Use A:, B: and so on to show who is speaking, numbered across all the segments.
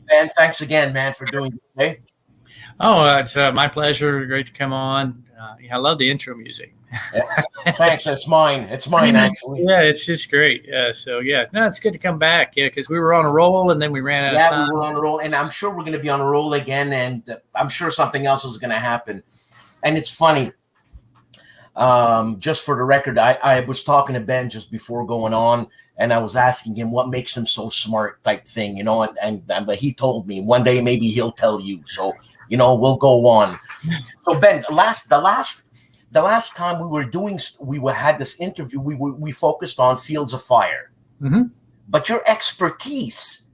A: Ben. Thanks again, man, for doing it. Okay?
B: Oh, it's my pleasure. Great to come on. I love the intro music.
A: Thanks. It's mine. It's mine, actually.
B: Yeah, it's just great. So yeah, no, it's good to come back. Yeah, because we were on a roll and then we ran out of time.
A: Yeah, we were on a roll, and I'm sure we're going to be on a roll again, and I'm sure something else is going to happen. And it's funny. Just for the record, I was talking to Ben just before going on, and I was asking him what makes him so smart, type thing, but he told me one day maybe he'll tell you. So we'll go on. So Ben, the last time we had this interview, we focused on Fields of Fire, but your expertise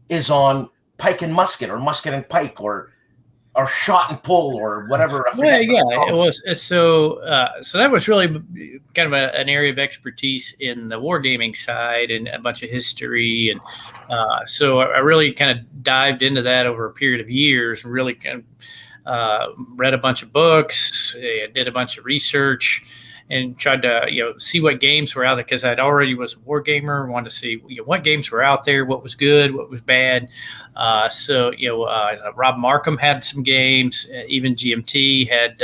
A: is on pike and musket, or musket and pike, or shot and pull, or whatever.
B: Yeah, it was. So that was really kind of an area of expertise in the wargaming side and a bunch of history. And so I really kind of dived into that over a period of years, really kind of read a bunch of books, did a bunch of research, and tried to see what games were out there, because I'd already was a war gamer. Wanted to see what games were out there, what was good, what was bad. Rob Markham had some games. Even GMT had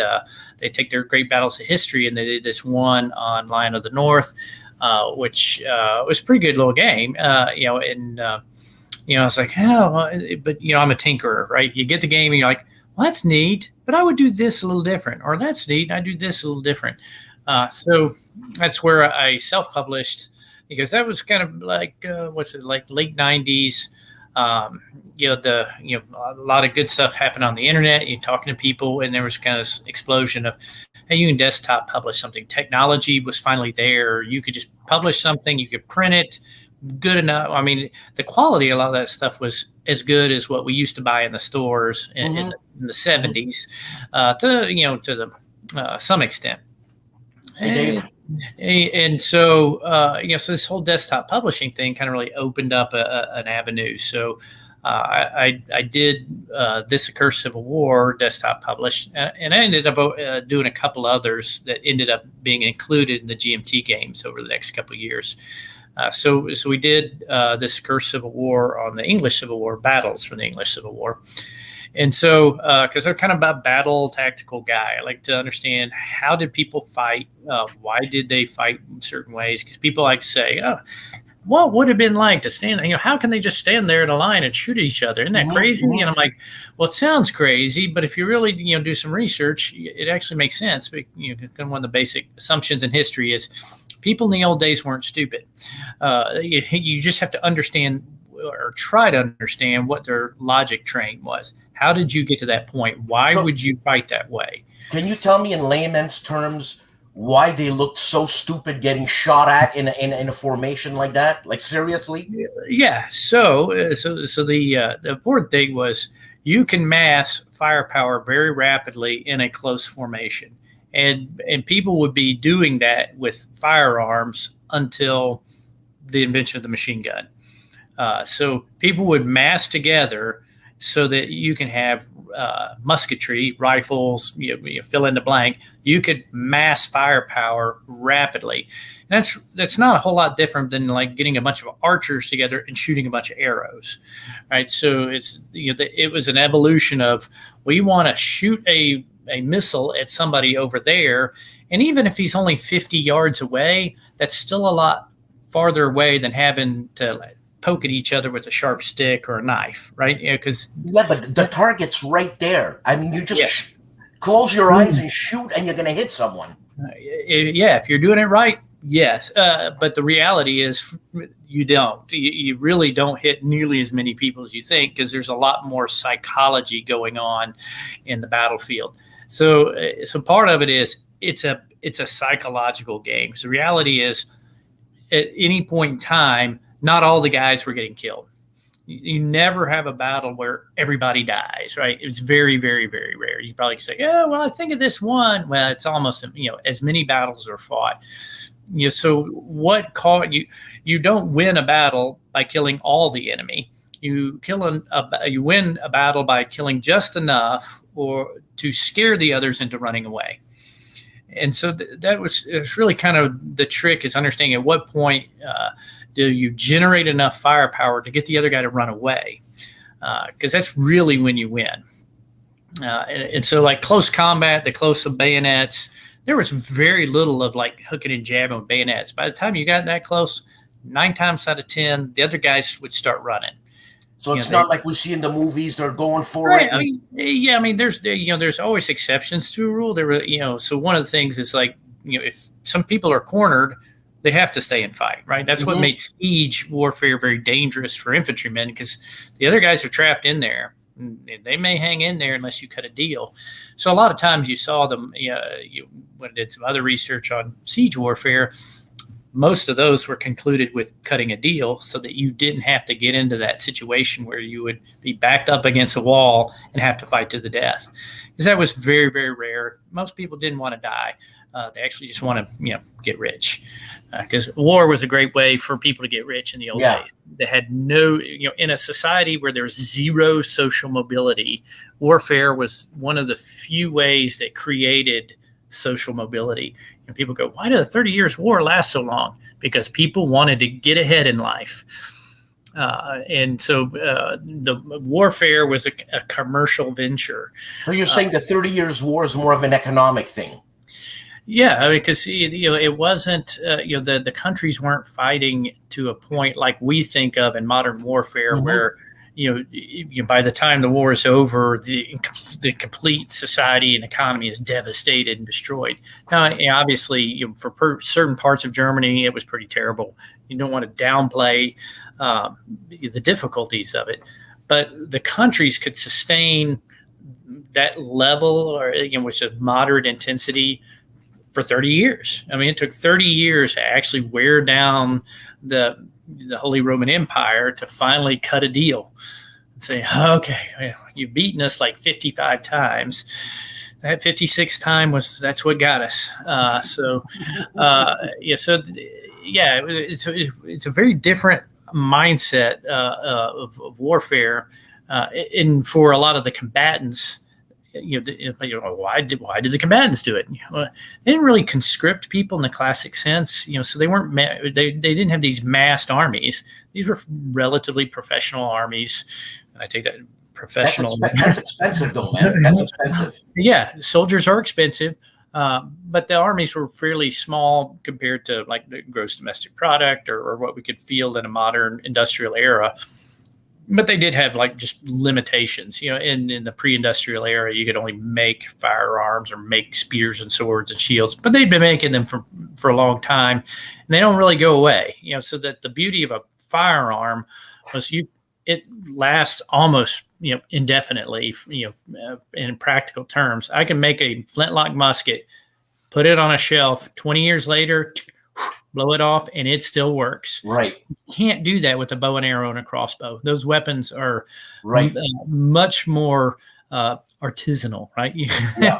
B: they take their great battles of history, and they did this one on Lion of the North, which was a pretty good little game. I was like, but I'm a tinkerer, right? You get the game and you're like, well, that's neat, but I would do this a little different, or that's neat, and I do this a little different. So that's where I self-published, because that was kind of like late 90s. A lot of good stuff happened on the internet. You're talking to people, and there was kind of this explosion of, hey, you can desktop publish something. Technology was finally there. You could just publish something. You could print it. Good enough. I mean, the quality of a lot of that stuff was as good as what we used to buy in the stores in the 70s, to some extent. And so, so this whole desktop publishing thing kind of really opened up an avenue. So I did This Accursed Civil War desktop published, and I ended up doing a couple others that ended up being included in the GMT games over the next couple of years. So we did This Accursed Civil War on the English Civil War, battles from the English Civil War. And so, because I'm kind of a battle tactical guy, I like to understand, how did people fight? Why did they fight in certain ways? Because people like to say, what would it have been like to stand, how can they just stand there in a line and shoot at each other? Isn't that crazy? And I'm like, well, it sounds crazy, but if you really, do some research, it actually makes sense. But, one of the basic assumptions in history is people in the old days weren't stupid. You just have to understand, or try to understand, what their logic train was. How did you get to that point? Why would you fight that way?
A: Can you tell me in layman's terms why they looked so stupid getting shot at in a formation like that? Like, seriously?
B: Yeah. So the important thing was, you can mass firepower very rapidly in a close formation, and people would be doing that with firearms until the invention of the machine gun. So people would mass together so that you can have musketry, rifles, you fill in the blank. You could mass firepower rapidly. And that's not a whole lot different than like getting a bunch of archers together and shooting a bunch of arrows, right? So it's it was an evolution of, we want to shoot a missile at somebody over there, and even if he's only 50 yards away, that's still a lot farther away than having to poke at each other with a sharp stick or a knife, right?
A: But the target's right there. I mean, you just close your eyes and shoot, and you're going to hit someone.
B: If you're doing it right, yes. But the reality is, you don't. You really don't hit nearly as many people as you think, because there's a lot more psychology going on in the battlefield. So part of it is, it's a psychological game. So the reality is, at any point in time, not all the guys were getting killed. You never have a battle where everybody dies, right? It's very, very, very rare. You probably say, I think of this one. Well, it's almost, as many battles are fought. So what you don't win a battle by killing all the enemy. You win a battle by killing just enough, or to scare the others into running away. And so it's really kind of the trick, is understanding at what point do you generate enough firepower to get the other guy to run away. because that's really when you win. And so like close combat, the close of bayonets, there was very little of like hooking and jabbing with bayonets. By the time you got that close, 9 times out of 10, the other guys would start running.
A: So it's not like we see in the movies they're going for it.
B: I mean, there's always exceptions to a rule. There were, so one of the things is like, if some people are cornered, they have to stay and fight, right? That's what made siege warfare very dangerous for infantrymen, because the other guys are trapped in there. They may hang in there unless you cut a deal. So a lot of times you saw them, when I did some other research on siege warfare, most of those were concluded with cutting a deal so that you didn't have to get into that situation where you would be backed up against a wall and have to fight to the death. Because that was very, very rare. Most people didn't want to die. They actually just want to, get rich. Because war was a great way for people to get rich in the old days. They had no, in a society where there was zero social mobility, warfare was one of the few ways that created social mobility. And people go, why did a 30 years war last so long? Because people wanted to get ahead in life. And so the warfare was a commercial venture.
A: So you're saying the 30 years war is more of an economic thing?
B: Yeah, because it wasn't the countries weren't fighting to a point like we think of in modern warfare, where by the time the war is over, the complete society and economy is devastated and destroyed. Now, obviously, for certain parts of Germany, it was pretty terrible. You don't want to downplay the difficulties of it, but the countries could sustain that level, or which is moderate intensity, for 30 years. I mean, it took 30 years to actually wear down the Holy Roman Empire to finally cut a deal and say, okay, you've beaten us like 55 times. That 56th time that's what got us. It's a very different mindset of warfare. And for a lot of the combatants, why did the combatants do it? They didn't really conscript people in the classic sense, so they weren't they didn't have these massed armies. These were relatively professional armies, and I take that professional.
A: That's expensive, though, man. That's expensive.
B: Yeah, soldiers are expensive, but the armies were fairly small compared to like the gross domestic product or what we could field in a modern industrial era. But they did have like just limitations, in the pre-industrial era, you could only make firearms or make spears and swords and shields, but they'd been making them for a long time, and they don't really go away, so that the beauty of a firearm was it lasts almost, indefinitely, in practical terms. I can make a flintlock musket, put it on a shelf, 20 years later, blow it off, and it still works.
A: Right.
B: You can't do that with a bow and arrow and a crossbow. Those weapons are much more artisanal, right? Yeah.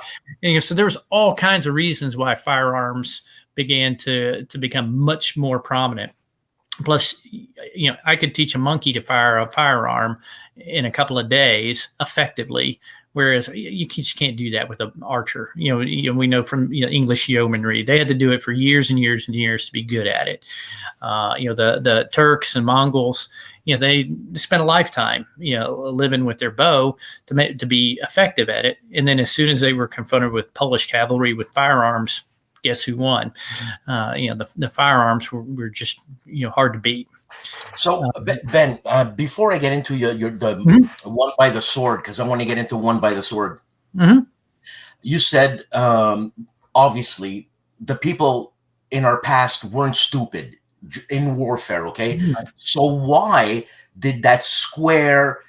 B: So there was all kinds of reasons why firearms began to become much more prominent. Plus, I could teach a monkey to fire a firearm in a couple of days effectively, whereas you just can't do that with an archer. We know from English yeomanry, they had to do it for years and years and years to be good at it. The Turks and Mongols, they spent a lifetime, living with their bow to be effective at it. And then as soon as they were confronted with Polish cavalry with firearms, guess who won? The firearms were just hard to beat.
A: So Ben, before I get into the one by the sword, because I want to get into one by the sword, you said obviously the people in our past weren't stupid in warfare. Okay, so why did that square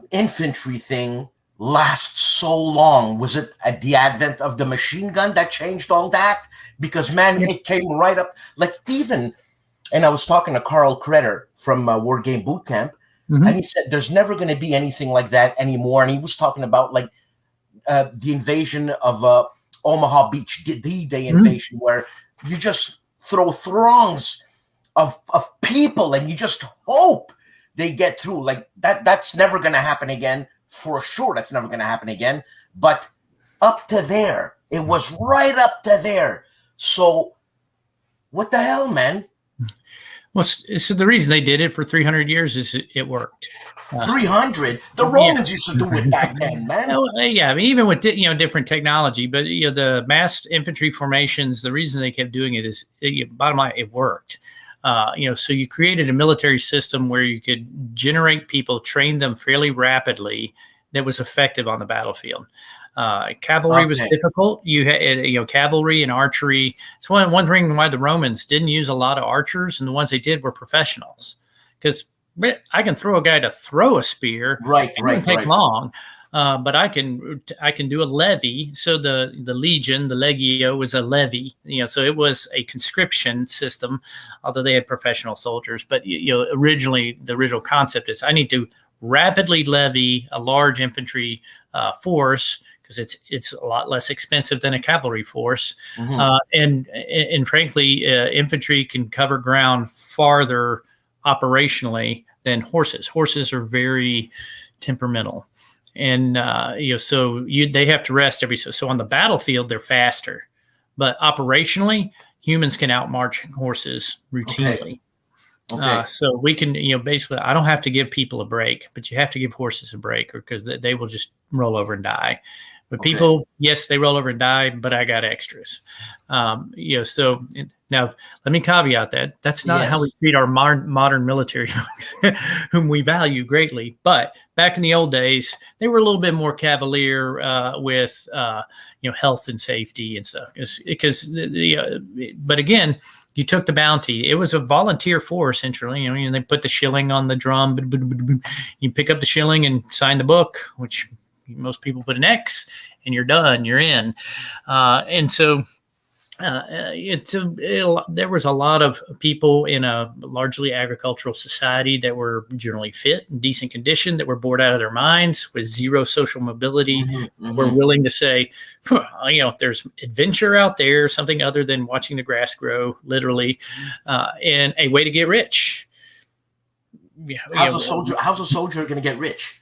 A: infantry thing last so long? Was it at the advent of the machine gun that changed all that? Because man, it came right up, like even, and I was talking to Carl Kretter from War Game Boot Camp, and he said there's never going to be anything like that anymore. And he was talking about like the invasion of Omaha Beach, the D-Day invasion, where you just throw throngs of people and you just hope they get through. Like that's never going to happen again. For sure, that's never going to happen again. But up to there, it was right up to there. So what the hell, man?
B: Well, so the reason they did it for 300 years is it worked.
A: 300? The Romans used to do it back then, man.
B: Yeah, I mean, even with different technology, but the massed infantry formations, the reason they kept doing it is, bottom line, it worked. So you created a military system where you could generate people, train them fairly rapidly, that was effective on the battlefield. Cavalry was difficult. You had cavalry and archery. It's one reason why the Romans didn't use a lot of archers, and the ones they did were professionals, because I can throw a guy to throw a spear. It doesn't take long. But I can do a levy. So the legion, the legio, was a levy. So it was a conscription system, although they had professional soldiers. But originally, the original concept is I need to rapidly levy a large infantry force, because it's a lot less expensive than a cavalry force. And frankly, infantry can cover ground farther operationally than horses. Horses are very temperamental. And so they have to rest every so on the battlefield they're faster, but operationally humans can outmarch horses routinely. So we can basically, I don't have to give people a break, but you have to give horses a break, because they will just roll over and die. But people, yes, they roll over and die, but I got extras. So now let me caveat that. That's not how we treat our modern military, whom we value greatly. But back in the old days, they were a little bit more cavalier with health and safety and stuff. But again, you took the bounty. It was a volunteer force, essentially. And they put the shilling on the drum. You pick up the shilling and sign the book, which most people put an X, and you're done. You're in. And so there was a lot of people in a largely agricultural society that were generally fit and decent condition, that were bored out of their minds with zero social mobility. Were willing to say, there's adventure out there, something other than watching the grass grow, literally, and a way to get rich.
A: How's a soldier going to get rich?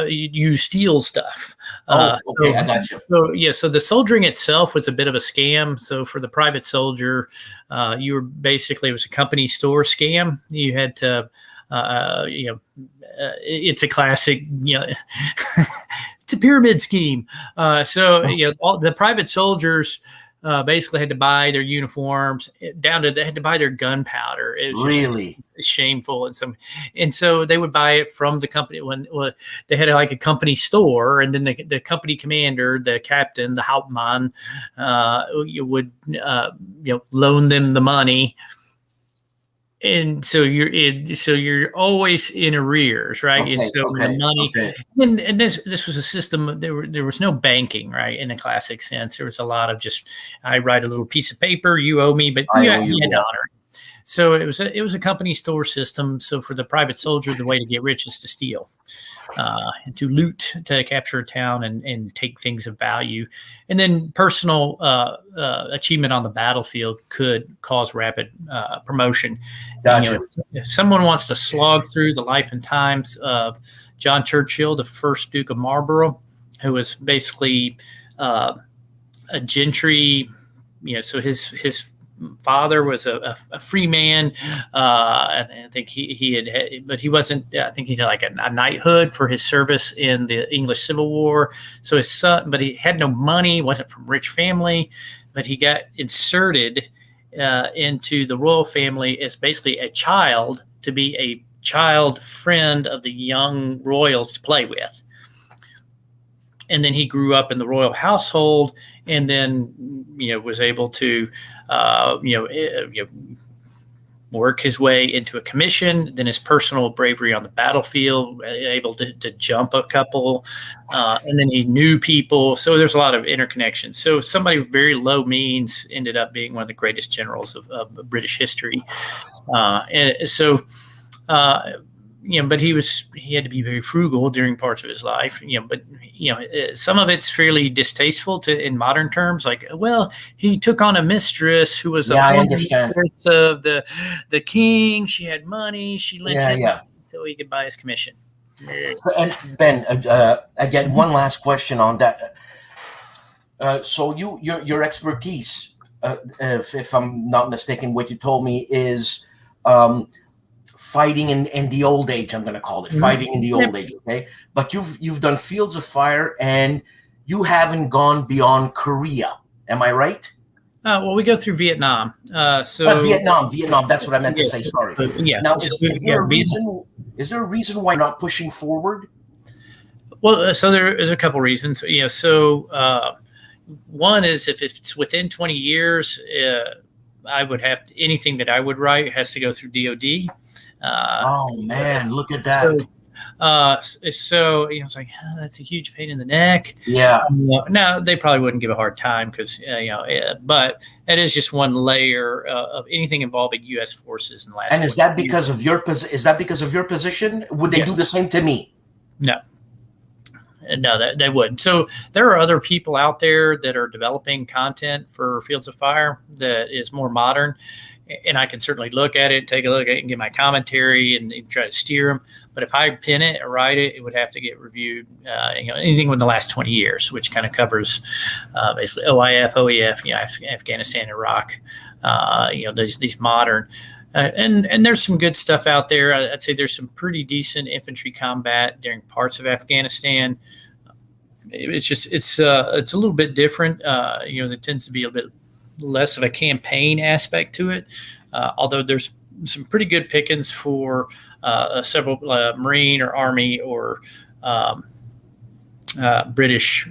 B: You steal stuff.
A: I got you.
B: So the soldiering itself was a bit of a scam. So for the private soldier, you were basically, it was a company store scam. You had to, it's a classic, it's a pyramid scheme. All the private soldiers basically had to buy their uniforms down to, they had to buy their gunpowder. It was really shameful. And so they would buy it from the company when they had like a company store, and then the company commander, the captain, the Hauptmann, would loan them the money. And so you're always in arrears, right? And so the money, and this was a system. There was no banking, right? In a classic sense, there was a lot of just, I write a little piece of paper, you owe me, but you had to honor it. So it was a company store system. So for the private soldier, the way to get rich is to steal, to loot, to capture a town and take things of value. And then personal achievement on the battlefield could cause rapid promotion.
A: Gotcha.
B: If someone wants to slog through the life and times of John Churchill, the first Duke of Marlborough, who was basically a gentry, so his father was a free man. I think he had, but he wasn't. I think he had like a knighthood for his service in the English Civil War. So his son, but he had no money. Wasn't from a rich family, but he got inserted into the royal family as basically a child, to be a child friend of the young royals to play with. And then he grew up in the royal household, and then was able to work his way into a commission. Then his personal bravery on the battlefield, able to jump a couple, and then he knew people. So there's a lot of interconnections. So somebody with very low means ended up being one of the greatest generals of British history. But he had to be very frugal during parts of his life, but some of it's fairly distasteful in modern terms. Like, well, he took on a mistress who was a former mistress of the king. She had money. She lent him money so he could buy his commission.
A: And Ben, again, one last question on that. So your expertise, if I'm not mistaken, what you told me is fighting in the old age. I'm going to call it fighting in the old age. Okay, but you've done Fields of Fire, and you haven't gone beyond Korea. Am I right?
B: Well, we go through Vietnam. Vietnam.
A: That's what I meant to say. Sorry.
B: Yeah.
A: Now, is there a reason why not pushing forward?
B: Well, so there is a couple reasons. So one is if it's within 20 years, I would have anything that I would write has to go through DoD.
A: Oh man, look at that.
B: So it's like that's a huge pain in the neck.
A: Yeah.
B: Now they probably wouldn't give a hard time because but it is just one layer of anything involving U.S. forces in the last.
A: And is that because of your position? Would they do the same to me?
B: No. No, they wouldn't. So there are other people out there that are developing content for Fields of Fire that is more modern, and I can certainly look at it, take a look at it, and get my commentary and try to steer them. But if I pin it or write it, it would have to get reviewed. Anything within the last 20 years, which kind of covers basically OIF, OEF, Afghanistan, Iraq. These modern. And there's some good stuff out there. I'd say there's some pretty decent infantry combat during parts of Afghanistan. It's a little bit different. There tends to be a bit less of a campaign aspect to it. Although there's some pretty good pickings for several Marine or Army or British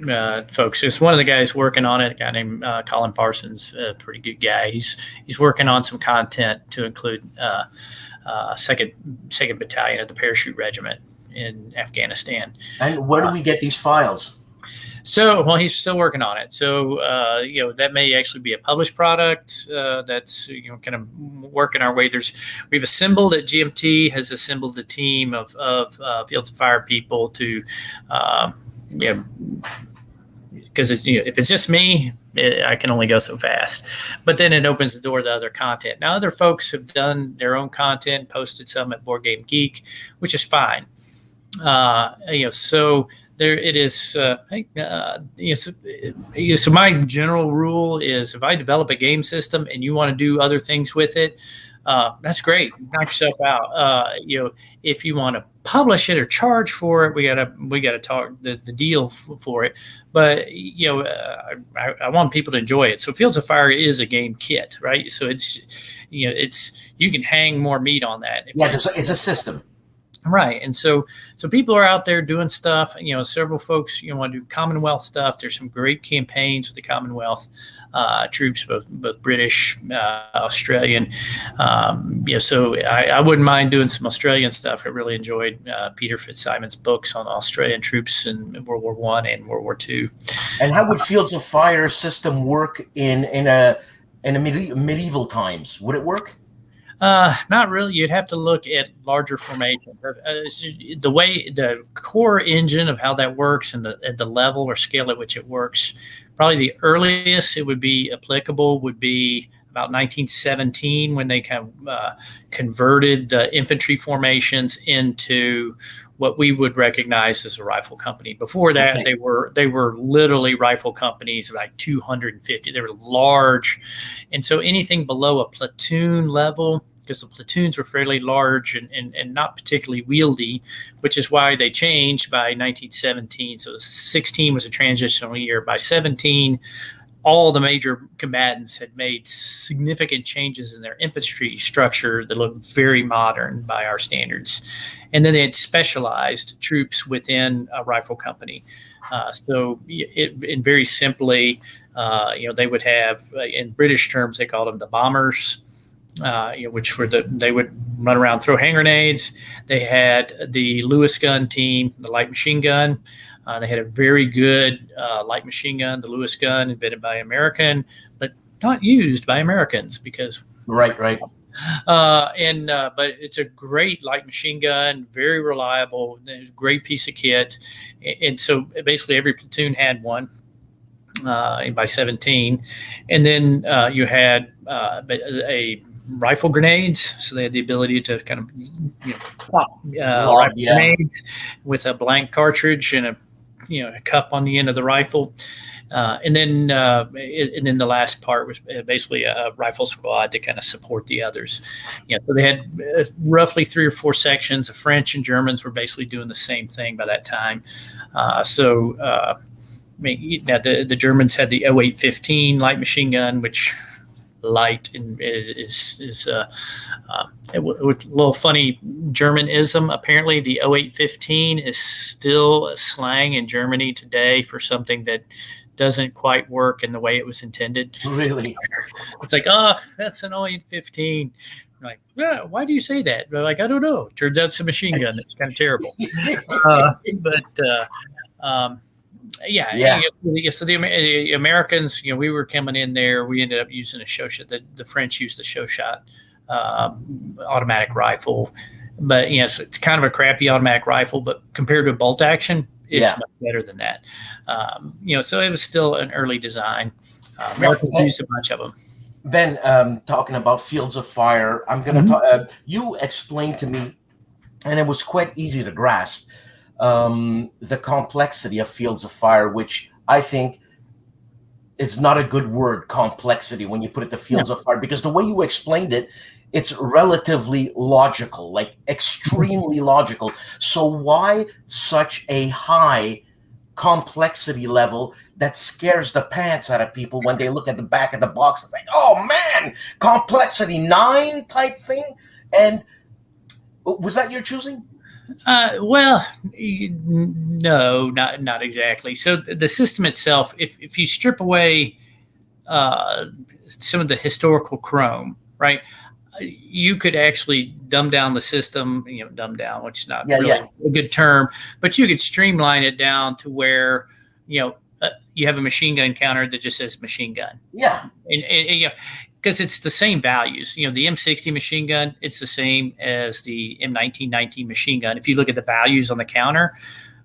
B: folks. There's one of the guys working on it, a guy named Colin Parsons, a pretty good guy. He's working on some content to include second battalion of the Parachute Regiment in Afghanistan.
A: And where do we get these files?
B: So, well, he's still working on it. So, that may actually be a published product that's, kind of working our way. We've assembled at GMT has assembled a team of Fields of Fire people to, because if it's just me, I can only go so fast. But then it opens the door to other content. Now, other folks have done their own content, posted some at Board Game Geek, which is fine. So there it is. So my general rule is if I develop a game system and you want to do other things with it, that's great. Knock yourself out. If you want to publish it or charge for it, we gotta talk the deal for it. But I want people to enjoy it. So Fields of Fire is a game kit, right? So it's you can hang more meat on that.
A: It's a system.
B: Right. And so people are out there doing stuff. Several folks want to do Commonwealth stuff. There's some great campaigns with the Commonwealth troops, both British, Australian. So I wouldn't mind doing some Australian stuff. I really enjoyed Peter Fitzsimon's books on Australian troops in World War I and World War II.
A: And how would Fields of Fire system work in a medieval times? Would it work?
B: Not really. You'd have to look at larger formation. The way the core engine of how that works and the level or scale at which it works, probably the earliest it would be applicable would be about 1917 when they kind of converted the infantry formations into what we would recognize as a rifle company. Before that, they were literally rifle companies, like 250. They were large, and so anything below a platoon level, because the platoons were fairly large and not particularly wieldy, which is why they changed by 1917. So 16 was a transitional year. By 17, all the major combatants had made significant changes in their infantry structure that looked very modern by our standards. And then they had specialized troops within a rifle company. Very simply, they would have, in British terms, they called them the bombers, which were they would run around, throw hand grenades. They had the Lewis gun team, the light machine gun. They had a very good light machine gun, the Lewis gun, invented by American, but not used by Americans because.
A: Right.
B: But it's a great light machine gun, very reliable, great piece of kit. And so basically every platoon had one by 17. And then you had a rifle grenades, so they had the ability to kind of pop rifle grenades with a blank cartridge and a cup on the end of the rifle. And then the last part was basically a rifle squad to kind of support the others. So they had roughly 3 or 4 sections. The French and Germans were basically doing the same thing by that time. The Germans had the 0815 light machine gun, which light is a little funny Germanism. Apparently, the 0815 is still a slang in Germany today for something that doesn't quite work in the way it was intended.
A: Really?
B: It's like, oh, that's an 0815. Like, yeah, why do you say that? They're like, I don't know. Turns out it's a machine gun. It's kind of terrible. So the Americans, we were coming in there. We ended up using a show shot. The French used the show shot automatic rifle, but it's kind of a crappy automatic rifle. But compared to bolt action, it's much better than that. So it was still an early design. Americans used a bunch of them.
A: Ben, talking about fields of fire, I'm going to talk. You explained to me, and it was quite easy to grasp, the complexity of fields of fire, which I think is not a good word, complexity, when you put it to fields of fire, because the way you explained it, it's relatively logical, like extremely logical. So why such a high complexity level that scares the pants out of people when they look at the back of the box? It's like, oh man, complexity 9 type thing? And was that your choosing?
B: Well, no, not exactly. So the system itself, if you strip away some of the historical chrome, right, you could actually dumb down the system, dumb down, which is not really a good term, but you could streamline it down to where, you have a machine gun counter that just says machine gun. Yeah. And because it's the same values. The M60 machine gun, it's the same as the M1919 machine gun if you look at the values on the counter.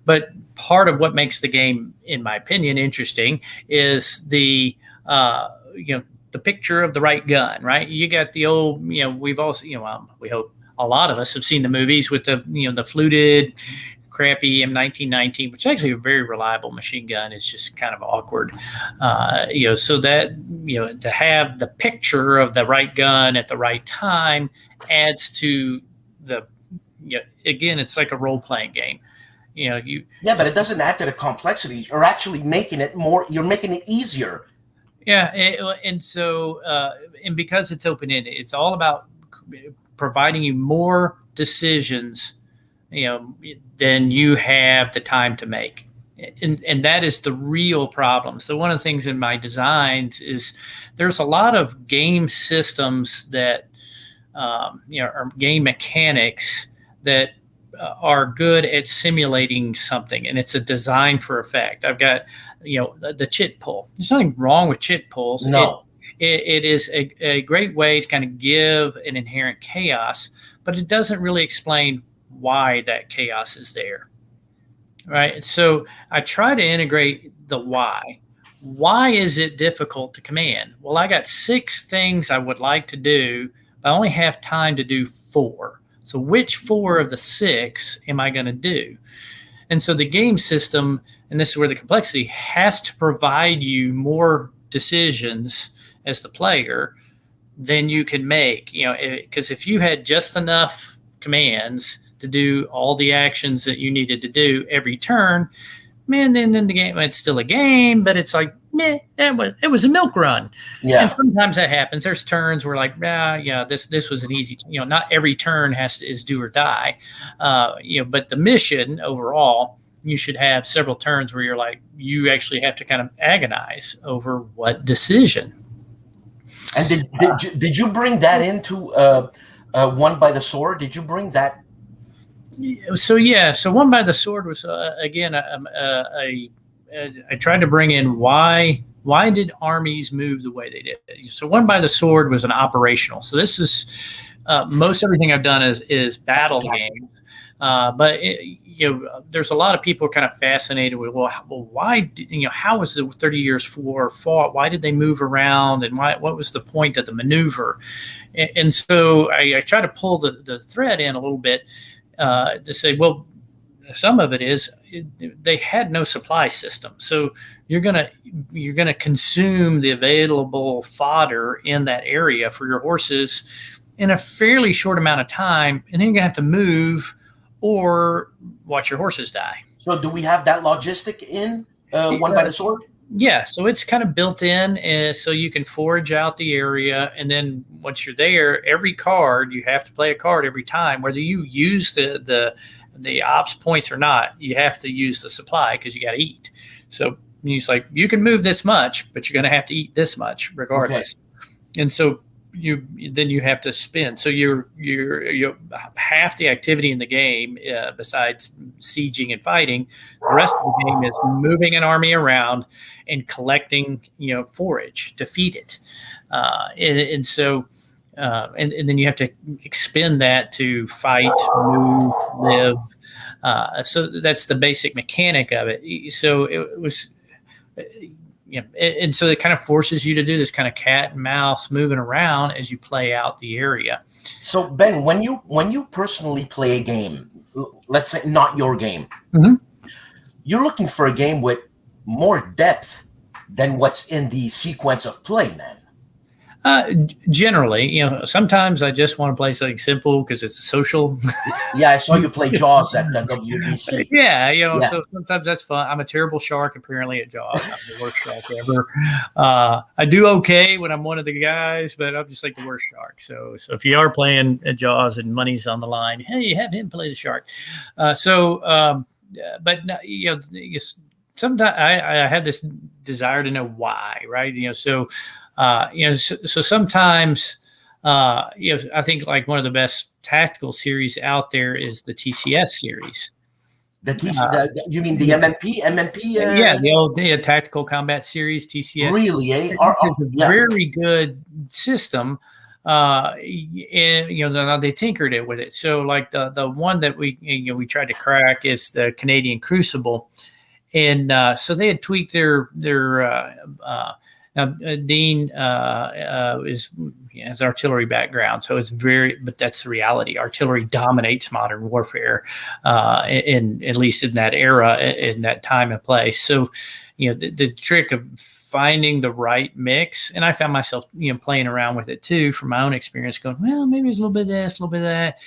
B: But part of what makes the game, in my opinion, interesting is the picture of the right gun, right? You got the old, we've also, we hope a lot of us have seen the movies with the, the fluted, crappy M1919, which is actually a very reliable machine gun. It's just kind of awkward, so that, to have the picture of the right gun at the right time adds to the, again, it's like a role-playing game. But
A: it doesn't add to the complexity. You're actually making it more, you're making it easier.
B: Yeah. And so, and because it's open-ended, it's all about providing you more decisions then you have the time to make. And that is the real problem. So one of the things in my designs is there's a lot of game systems that, are game mechanics that are good at simulating something, and it's a design for effect. I've got, the chit pull. There's nothing wrong with chit pulls.
A: No.
B: It is a great way to kind of give an inherent chaos, but it doesn't really explain why that chaos is there, right? So I try to integrate the why. Why is it difficult to command? Well, I got 6 things I would like to do, but I only have time to do 4. So which 4 of the 6 am I going to do? And so the game system, and this is where the complexity, has to provide you more decisions as the player than you can make, because if you had just enough commands to do all the actions that you needed to do every turn, man, then the game, it's still a game, but it's like, meh, it was a milk run. Yeah. And sometimes that happens. There's turns where like, this was an easy, not every turn is do or die. But the mission overall, you should have several turns where you're like, you actually have to kind of agonize over what decision.
A: And did you bring that into One by the Sword? Did you bring that?
B: So One by the Sword was again I tried to bring in why did armies move the way they did. So One by the Sword was an operational. So this is most everything I've done is battle games, but there's a lot of people kind of fascinated with why how was the 30 Years' War fought? Why did they move around, and what was the point of the maneuver? And so I try to pull the thread in a little bit. To say, well, some of it is they had no supply system, so you're gonna consume the available fodder in that area for your horses in a fairly short amount of time, and then you're gonna have to move or watch your horses die.
A: So do we have that logistic in Won by the Sword?
B: Yeah, so it's kind of built in, so you can forage out the area, and then once you're there, every card you have to play a card every time, whether you use the ops points or not. You have to use the supply because you got to eat. So it's like you can move this much, but you're going to have to eat this much regardless. Okay. And so you have to spend. So you're half the activity in the game, besides sieging and fighting, the rest of the game is moving an army around and collecting, forage to feed it. And then you have to expend that to fight, move, live. So that's the basic mechanic of it. So it was. And so it kind of forces you to do this kind of cat and mouse moving around as you play out the area.
A: So Ben, when you personally play a game, let's say not your game, you're looking for a game with more depth than what's in the sequence of play, man.
B: Generally, sometimes I just want to play something simple because it's a social.
A: Yeah, I saw you play Jaws at the WBC.
B: Yeah, so sometimes that's fun. I'm a terrible shark, apparently, at Jaws. I'm the worst shark ever. I do okay when I'm one of the guys, but I'm just like the worst shark. So if you are playing at Jaws and money's on the line, hey, have him play the shark. But sometimes I had this desire to know why, right? So sometimes, I think like one of the best tactical series out there is the TCS series.
A: You mean the MMP?
B: Yeah, the old Tactical Combat Series, TCS.
A: Really, eh?
B: It's a very good system. And they tinkered it with it. So like the one that we tried to crack is the Canadian Crucible, and so they had tweaked their now, Dean has artillery background, so but that's the reality. Artillery dominates modern warfare, at least in that era, in that time and place. So, the trick of finding the right mix, and I found myself, playing around with it too, from my own experience, going, well, maybe there's a little bit of this, a little bit of that.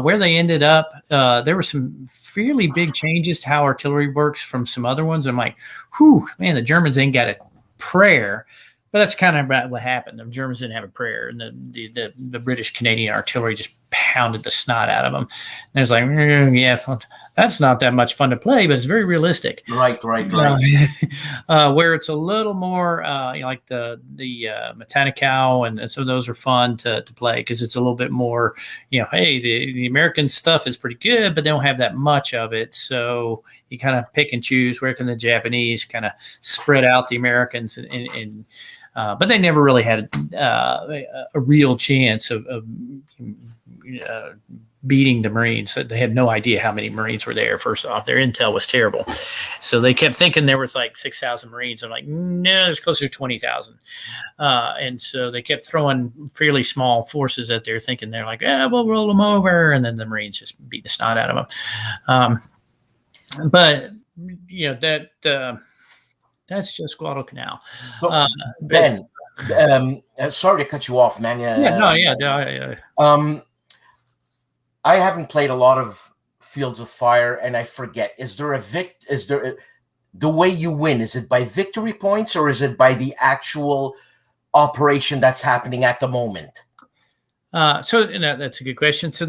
B: Where they ended up, there were some fairly big changes to how artillery works from some other ones. I'm like, whew, man, the Germans ain't got it. Prayer, but that's kind of about what happened. The Germans didn't have a prayer, and the British Canadian artillery just pounded the snot out of them. And it's like, that's not that much fun to play, but it's very realistic.
A: Right.
B: Where it's a little more like the Mechanicao, and so those are fun to play because it's a little bit more, hey, the American stuff is pretty good, but they don't have that much of it. So you kind of pick and choose where can the Japanese kind of spread out the Americans, but they never really had a real chance of beating the Marines. They had no idea how many Marines were there. First off, their intel was terrible. So they kept thinking there was like 6,000 Marines. I'm like, no, there's closer to 20,000. And so they kept throwing fairly small forces out there thinking they're like, we'll roll them over. And then the Marines just beat the snot out of them. But that's just Guadalcanal.
A: So, Ben, sorry to cut you off, man. I haven't played a lot of Fields of Fire, and I forget. Is there the way you win? Is it by victory points, or is it by the actual operation that's happening at the moment?
B: So that's a good question. So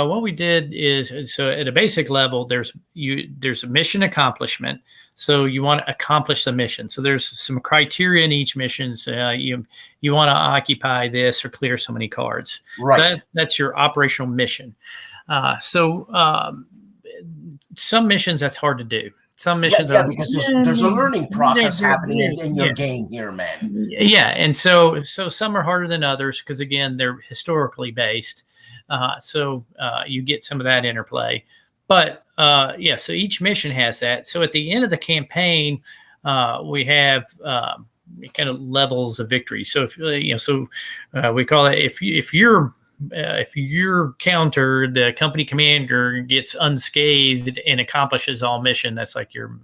B: what we did is, so at a basic level, there's a mission accomplishment. So you want to accomplish the mission. So there's some criteria in each mission. So you want to occupy this or clear so many cards.
A: Right.
B: So that's your operational mission. Some missions that's hard to do. Some missions are
A: because there's a learning process happening in your game here, man.
B: Yeah, and so some are harder than others because again they're historically based. So you get some of that interplay. But so each mission has that. So at the end of the campaign, we have kind of levels of victory. So if we call it if you're if your counter, the company commander, gets unscathed and accomplishes all mission, that's like your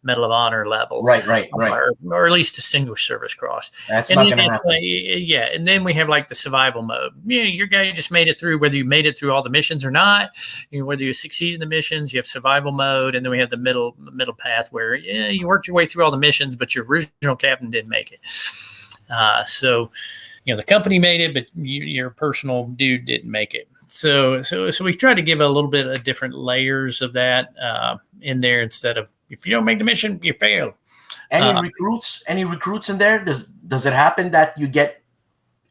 B: Medal of Honor level,
A: right,
B: or at least Distinguished Service Cross.
A: That's
B: and
A: not
B: then
A: going to
B: it's
A: happen.
B: like, yeah, and then we have like the survival mode. Your guy just made it through, whether you made it through all the missions or not. Whether you succeed in the missions, you have survival mode, and then we have the middle path where you worked your way through all the missions, but your original captain didn't make it. So the company made it, but your personal dude didn't make it. So we try to give a little bit of different layers of that in there, instead of, if you don't make the mission, you fail.
A: Any recruits in there? Does it happen that you get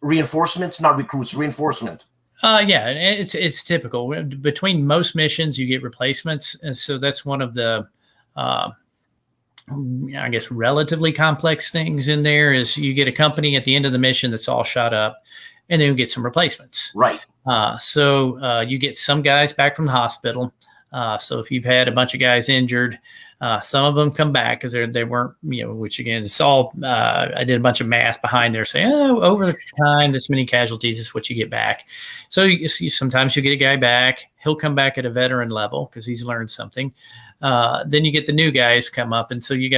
A: reinforcements? Not recruits, reinforcement.
B: Yeah, it's typical. Between most missions, you get replacements, and so that's one of the I guess relatively complex things in there. Is you get a company at the end of the mission that's all shot up, and then you get some replacements.
A: Right.
B: So you get some guys back from the hospital. So if you've had a bunch of guys injured, some of them come back because they weren't, which again, it's all, I did a bunch of math behind there saying, over the time, this many casualties is what you get back. So sometimes you get a guy back, he'll come back at a veteran level because he's learned something. Then you get the new guys come up. And so you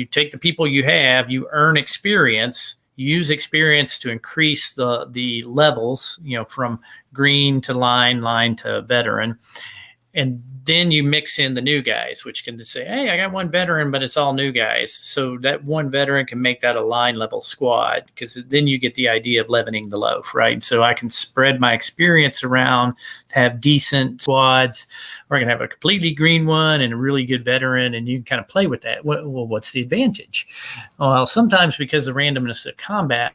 B: take the people you have, you earn experience, use experience to increase the levels, from green to line to veteran. And then you mix in the new guys, which can just say, hey, I got one veteran, but it's all new guys. So that one veteran can make that a line level squad, because then you get the idea of leavening the loaf, right? So I can spread my experience around to have decent squads, or I can have a completely green one and a really good veteran, and you can kind of play with that. Well, what's the advantage? Well, sometimes because of the randomness of combat,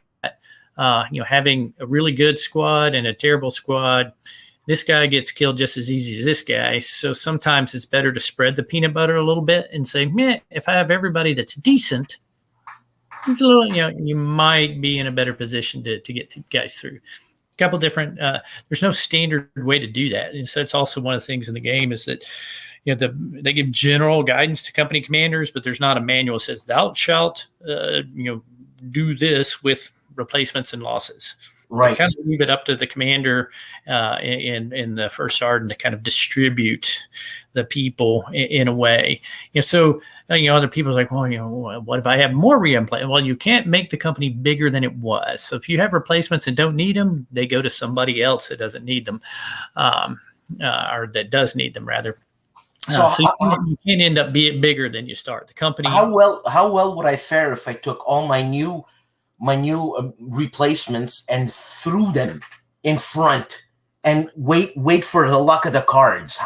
B: having a really good squad and a terrible squad, this guy gets killed just as easy as this guy. So sometimes it's better to spread the peanut butter a little bit and say, if I have everybody that's decent, it's a little, you might be in a better position to get guys through. A couple different, there's no standard way to do that. And so that's also one of the things in the game is that, they give general guidance to company commanders, but there's not a manual that says thou shalt, do this with replacements and losses. Right. Kind of leave it up to the commander in the first sergeant to kind of distribute the people in a way. So other people's like, well, what if I have more replacements? Well, you can't make the company bigger than it was. So if you have replacements and don't need them, they go to somebody else that doesn't need them, or that does need them rather. So you can't end up being bigger than you start. The company.
A: How well would I fare if I took all my new replacements and threw them in front and wait for the luck of the cards?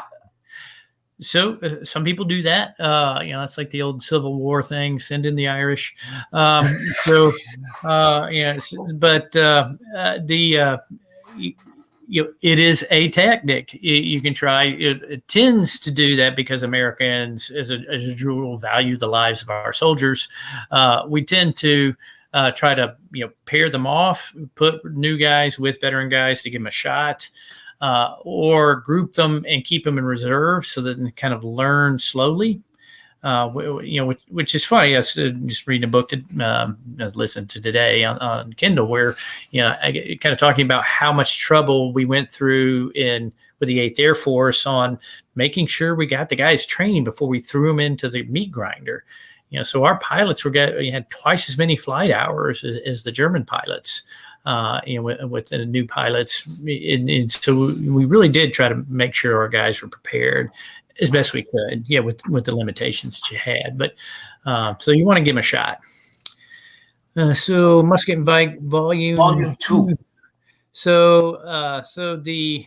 B: So some people do that. It's like the old Civil War thing, send in the Irish. It is a tactic you can try. It tends to do that because Americans, as a rule, value the lives of our soldiers. We tend to try to pair them off, put new guys with veteran guys to give them a shot, or group them and keep them in reserve so that they kind of learn slowly. Which is funny. I was just reading a book to listen to today on Kindle, where I kind of talking about how much trouble we went through with the 8th Air Force on making sure we got the guys trained before we threw them into the meat grinder. So our pilots had twice as many flight hours as the German pilots. With the new pilots, and so we really did try to make sure our guys were prepared as best we could, with the limitations that you had. But so you want to give them a shot. So Musket and Vike Volume 2. So the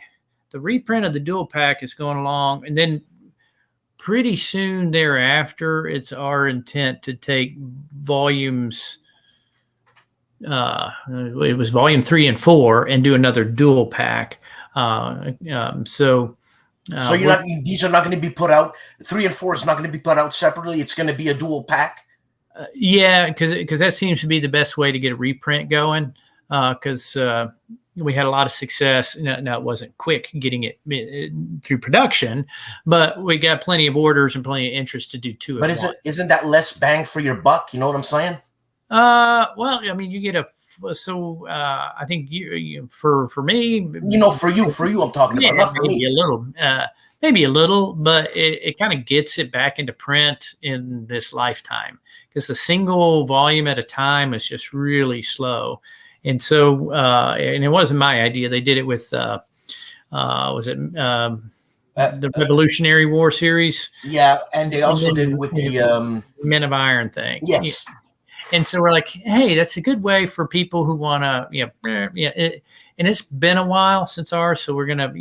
B: reprint of the dual pack is going along, and then pretty soon thereafter, it's our intent to take volumes. It was volume 3 and 4, and do another dual pack. So these are not going to be put out. 3 and 4 is not going to be put out separately. It's going to be a dual pack. Because that seems to be the best way to get a reprint going. Because we had a lot of success. Now it wasn't quick getting it through production, but we got plenty of orders and plenty of interest to do 2.
A: But isn't that less bang for your buck? You know what I'm saying?
B: Well, I mean, you get I think for me,
A: For you, I'm talking about, not for
B: maybe
A: me.
B: maybe a little, but it kind of gets it back into print in this lifetime, because the single volume at a time is just really slow. And so, and it wasn't my idea. They did it with, was it the Revolutionary War series?
A: Yeah, and they also did with the
B: Men of Iron thing.
A: Yes.
B: And so we're like, hey, that's a good way for people who want to, and it's been a while since ours, so we're gonna,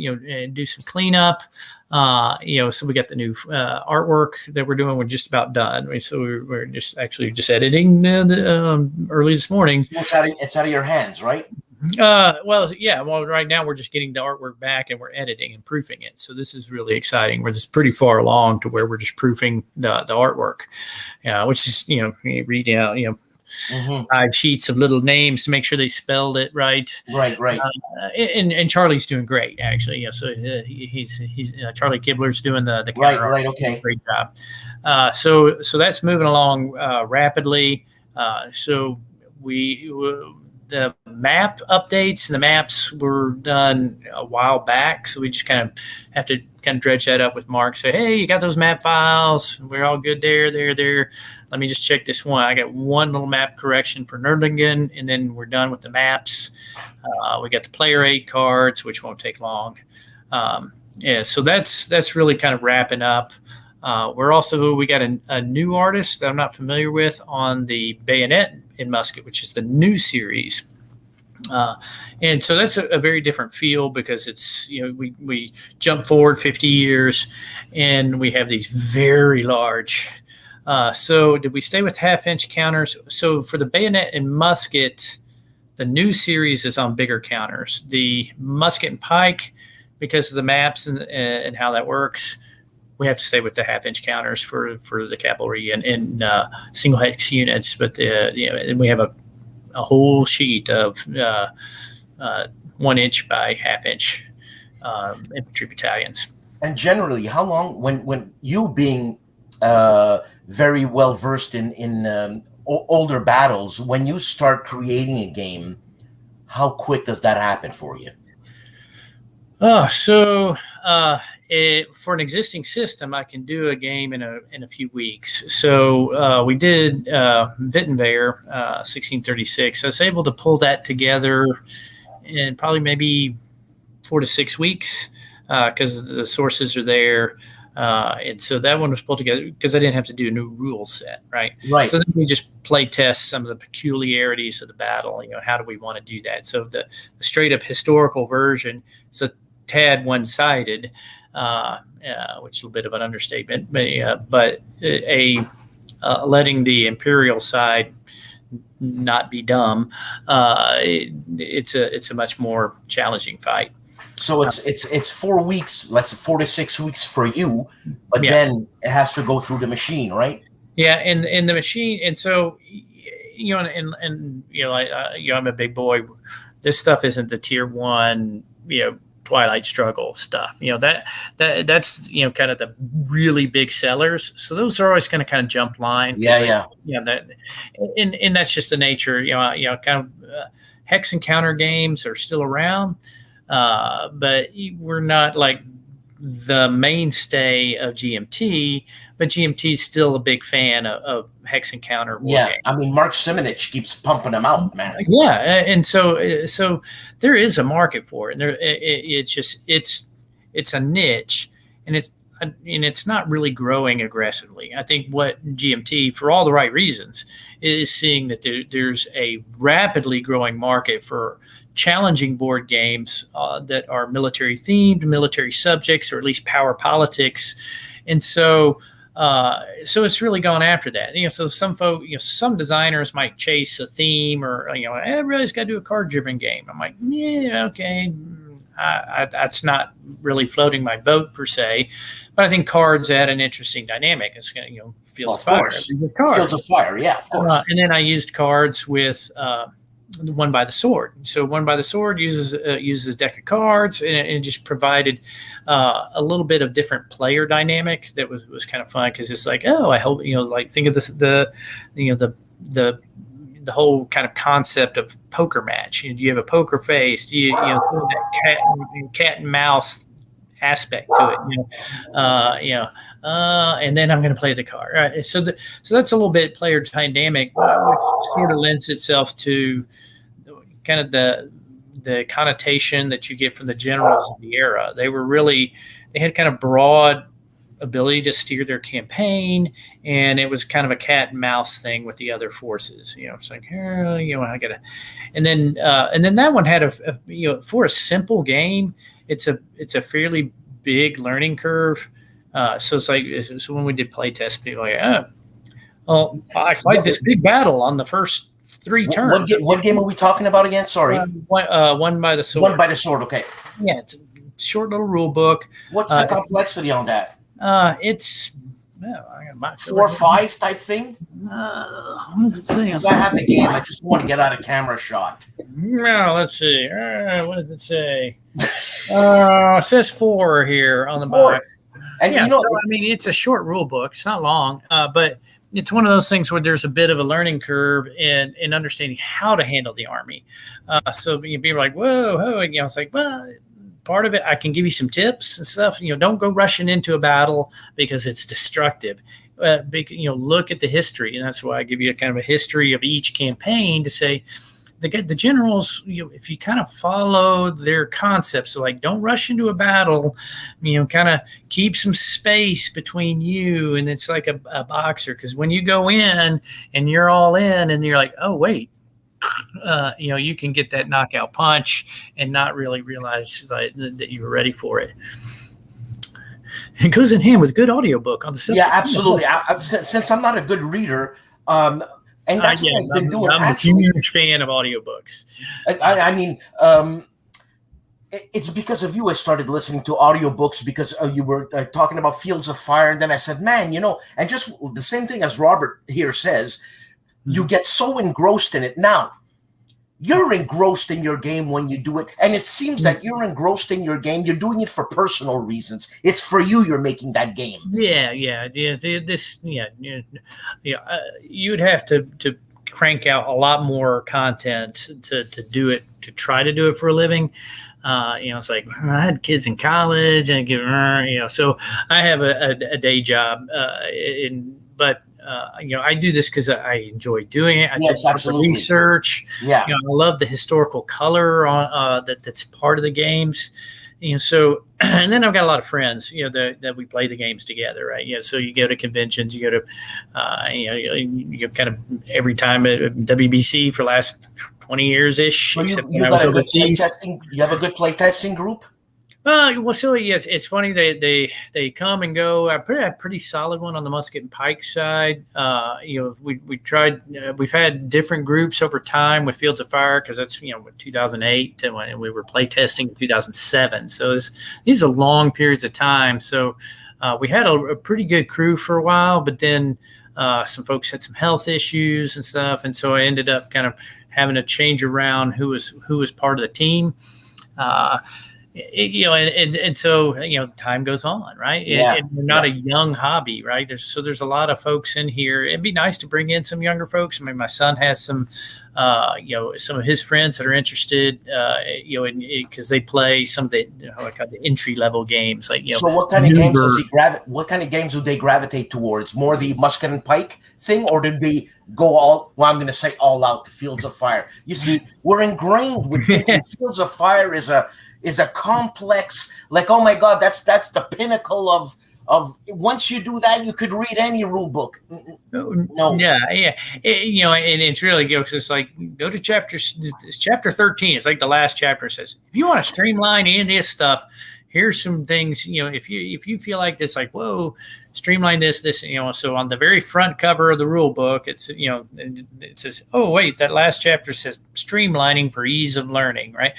B: do some cleanup. So we got the new artwork that we're doing. We're just about done. So we're just editing early this morning.
A: It's out of your hands, right?
B: Well, yeah. Well, right now we're just getting the artwork back and we're editing and proofing it. So this is really exciting. We're just pretty far along to where we're just proofing the artwork, which is, you read out, 5 sheets of little names to make sure they spelled it right.
A: Right.
B: And Charlie's doing great, actually. So he's Charlie Kibler's doing the camera.
A: Right. Okay.
B: Great job. So that's moving along rapidly. So the map updates, the maps were done a while back. So we just kind of have to dredge that up with Mark. Say, hey, you got those map files? We're all good there. Let me just check this one. I got one little map correction for Nerdlingen, and then we're done with the maps. We got the player aid cards, which won't take long. So that's really kind of wrapping up. We got a new artist that I'm not familiar with on the Bayonet in Musket, which is the new series. And so that's a very different feel, because it's, we jump forward 50 years and we have these very large. So did we stay with 1/2-inch counters? So for the Bayonet and Musket, the new series is on bigger counters. The Musket and Pike, because of the maps and how that works, we have to stay with the 1/2-inch counters for the cavalry and single hex units. But and we have a whole sheet of 1-inch by 1/2-inch infantry battalions.
A: And generally, how long, when you being very well versed in older battles, when you start creating a game, how quick does that happen for you?
B: For an existing system, I can do a game in a few weeks. So we did Wittenwehr 1636. I was able to pull that together in probably maybe 4 to 6 weeks, because the sources are there. And so that one was pulled together because I didn't have to do a new rule set, right?
A: Right.
B: So then we just play test some of the peculiarities of the battle. How do we want to do that? So the straight up historical version is a tad one-sided, which is a bit of an understatement, but letting the Imperial side not be dumb, it's a much more challenging fight.
A: So it's 4 weeks, let's say 4 to 6 weeks for you, but then it has to go through the machine, right?
B: Yeah, and the machine, and so I'm a big boy. This stuff isn't the tier 1, Twilight Struggle stuff. That's kind of the really big sellers. So those are always going to kind of jump line. And that's just the nature. Hex encounter games are still around, but we're not like the mainstay of GMT. But GMT is still a big fan of hex encounter war games.
A: I mean, Mark Simonich keeps pumping them out, man.
B: Yeah, and so there is a market for it, and it's a niche, and it's not really growing aggressively. I think what GMT, for all the right reasons, is seeing that there's a rapidly growing market for challenging board games that are military themed, military subjects, or at least power politics, and so it's really gone after that. So some some designers might chase a theme, or everybody's got to do a card-driven game. I'm like, yeah, okay, that's not really floating my boat per se, but I think cards add an interesting dynamic. It's going to Fields of Fire.
A: Fields of Fire, yeah, of course.
B: And then I used cards with One by the Sword. So One by the Sword uses a deck of cards, and it just provided a little bit of different player dynamic that was kind of fun, because it's like, oh, I hope like think of this the the whole kind of concept of poker match. Do you have a poker face? Do you that cat and mouse aspect to it? And then I'm going to play the card. Right. So that's a little bit player dynamic, which sort of lends itself to kind of the connotation that you get from the generals of the era. They had kind of broad ability to steer their campaign, and it was kind of a cat and mouse thing with the other forces. It's like, I gotta, and then that one had for a simple game, it's a fairly big learning curve. So it's like, so when we did play tests, people were like, I fight this big battle on the first 3 turns.
A: What game are we talking about again? Sorry.
B: One by the sword.
A: One by the sword. Okay.
B: Yeah, it's a short little rule book.
A: What's the complexity on that?
B: It's
A: 4 or 5 type thing.
B: What does it say?
A: I have the game. I just want to get out of camera shot.
B: No, let's see. What does it say? It says 4 here on the back. And it's a short rule book. It's not long, but it's one of those things where there's a bit of a learning curve in understanding how to handle the army. So people are like, whoa, it's like, well, part of it, I can give you some tips and stuff. Don't go rushing into a battle because it's destructive. Look at the history, and that's why I give you a kind of a history of each campaign to say the generals. If you kind of follow their concepts, so like don't rush into a battle. Kind of keep some space between you, and it's like a boxer, because when you go in and you're all in, and you're like, oh wait. You can get that knockout punch and not really realize that you were ready for it. It goes in hand with a good audiobook on the subject.
A: Yeah, absolutely. Since I'm not a good reader, and that's what I've been doing.
B: I'm a huge fan of audiobooks.
A: It's because of you I started listening to audiobooks, because you were talking about Fields of Fire, and then I said, man, and just the same thing as Robert here says, you get so engrossed in it. Now, you're engrossed in your game when you do it, and it seems that you're engrossed in your game. You're doing it for personal reasons. It's for you. You're making that game.
B: Yeah. You'd have to crank out a lot more content to do it, to try to do it for a living. It's like I had kids in college, and so I have a day job, but I do this because I enjoy doing it. I do absolutely research.
A: Yeah,
B: I love the historical color on that's part of the games. So, and then I've got a lot of friends, that we play the games together, right? So you go to conventions, you go to, you kind of every time at WBC for the last 20 years ish.
A: So you have a good playtesting group.
B: It's funny they come and go. I put a pretty solid one on the musket and pike side. We've had different groups over time with Fields of Fire, because that's 2008 and when we were play testing in 2007. So these are long periods of time. So we had a pretty good crew for a while, but then some folks had some health issues and stuff, and so I ended up kind of having to change around who was part of the team. So time goes on, right?
A: Yeah.
B: And we're not a young hobby, right? There's a lot of folks in here. It'd be nice to bring in some younger folks. I mean, my son has some of his friends that are interested, because they play some of the the entry level games, like
A: So what kind of games does he What kind of games do they gravitate towards? More the musket and pike thing, or did they go all? Well, I'm going to say all out to Fields of Fire. You see, we're ingrained with thinking Fields of Fire is a complex, like, oh my God, that's the pinnacle of once you do that, you could read any rule book. No.
B: Yeah. And it's really good, because it's like, go to chapter 13. It's like the last chapter. It says, if you want to streamline any of this stuff, here's some things, if you feel like this, like, whoa, streamline this, so on the very front cover of the rule book, it's, it says, oh, wait, that last chapter says streamlining for ease of learning, right?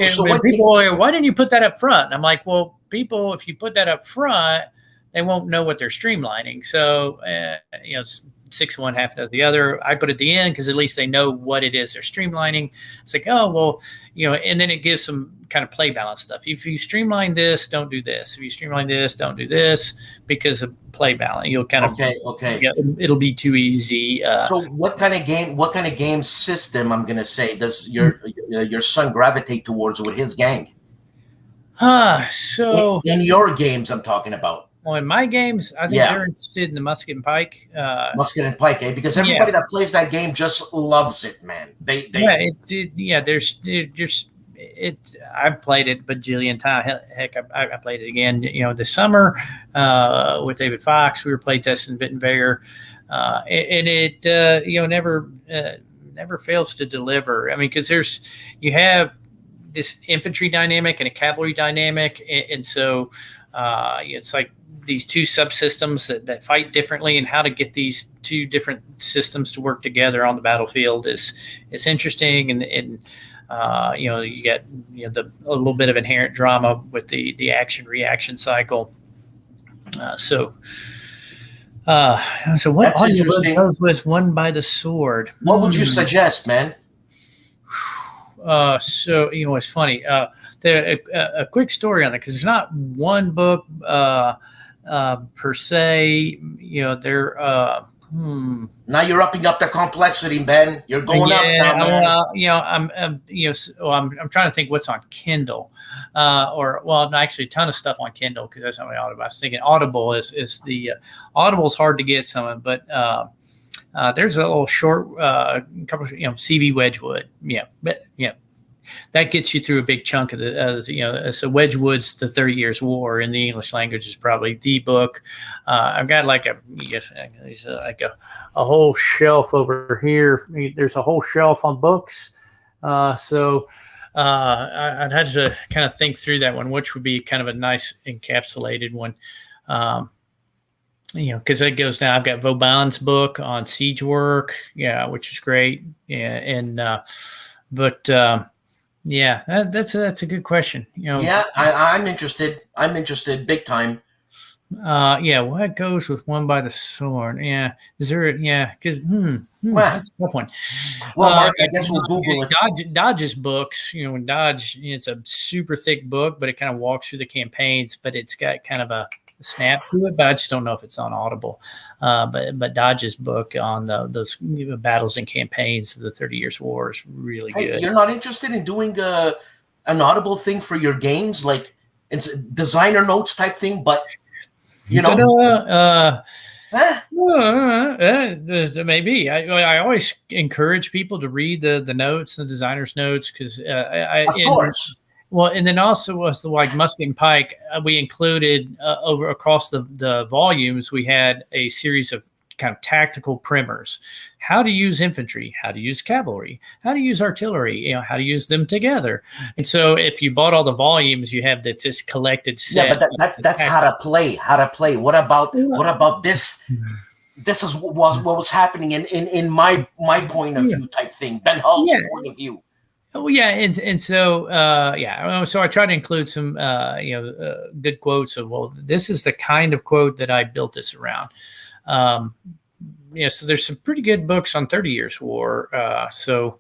B: So people are, why didn't you put that up front? And I'm like, well, people, if you put that up front, they won't know what they're streamlining. So, 6 of one, half does the other. I put it at the end because at least they know what it is they're streamlining. It's like, oh, well, and then it gives some kind of play balance stuff. If you streamline this, don't do this. If you streamline this, don't do this, because of play balance. You'll kind of it'll be too easy.
A: So what kind of game system, I'm gonna say, does your son gravitate towards with his gang?
B: So
A: in your games, I'm talking about.
B: Well, in my games, I think they're interested in the musket and pike.
A: Musket and pike, because everybody that plays that game just loves it, man. I've played it bajillion times. Heck, I played it again, this summer with David Fox. We were playtesting Bittenveyer, and it never fails to deliver. I mean, because you have this infantry dynamic and a cavalry dynamic, and so it's like these two subsystems that fight differently, and how to get these two different systems to work together on the battlefield is interesting, and you get a little bit of inherent drama with the action reaction cycle. So what audio goes with One by the Sword? What would you suggest, man?
B: So it's funny. A quick story on it, because there's not one book per se. They're
A: now you're upping up the complexity, Ben. You're going up now, man.
B: I'm trying to think what's on Kindle, actually a ton of stuff on Kindle, because that's not my Audible. I was thinking Audible is the Audible's hard to get some, but there's a little short couple, C.B. Wedgwood, that gets you through a big chunk of the, so Wedgwood's The 30 Years War in the English language is probably the book. I've got like a whole shelf over here. There's a whole shelf on books. So I'd have to kind of think through that one, which would be kind of a nice encapsulated one. Because it goes down. I've got Vauban's book on siege work, which is great. That's a good question.
A: I'm interested. I'm interested big time.
B: What goes with One by the Sword? Is there? Because that's a tough one.
A: Well, Mark, I guess we'll Google it.
B: Dodge's books. When Dodge, it's a super thick book, but it kind of walks through the campaigns, but it's got kind of a snap to it, but I just don't know if it's on Audible. But Dodge's book on those battles and campaigns of the 30 Years War is really good.
A: You're not interested in doing an Audible thing for your games, like it's a designer notes type thing, but
B: maybe. I always encourage people to read the notes, the designer's notes, because
A: of course.
B: Well, and then also was like Musket and Pike. We included over across the volumes. We had a series of kind of tactical primers: how to use infantry, how to use cavalry, how to use artillery, how to use them together. And so, if you bought all the volumes, you have this collected set.
A: Yeah, but that's how to play. How to play. What about this? This is what was happening in my point of view type thing. Benn Hull's point of view.
B: Oh yeah, and so so I try to include some good quotes of, this is the kind of quote that I built this around. So there's some pretty good books on 30 Years War. So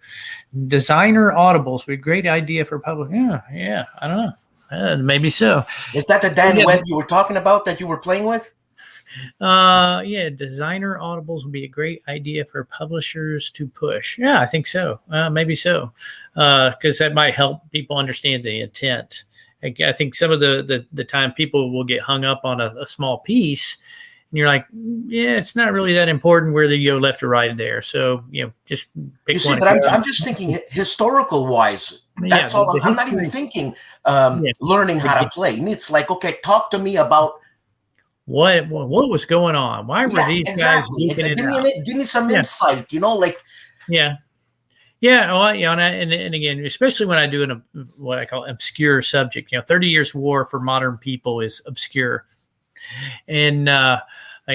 B: designer audibles would be a great idea for public. I don't know, maybe so.
A: Is that the Dan Webb you were talking about that you were playing with?
B: Designer audibles would be a great idea for publishers to push. Yeah, I think so. Maybe so, because that might help people understand the intent. I think some of the time people will get hung up on a small piece, and you're like, it's not really that important whether you go left or right there. So just pick one.
A: But I'm just thinking historical wise. That's all. I'm not even thinking learning how to play. It's like, okay, talk to me about.
B: What was going on? Why were these guys leaking it out?
A: Give me some insight,
B: and again, especially when I do what I call obscure subject. 30 Years War for modern people is obscure, and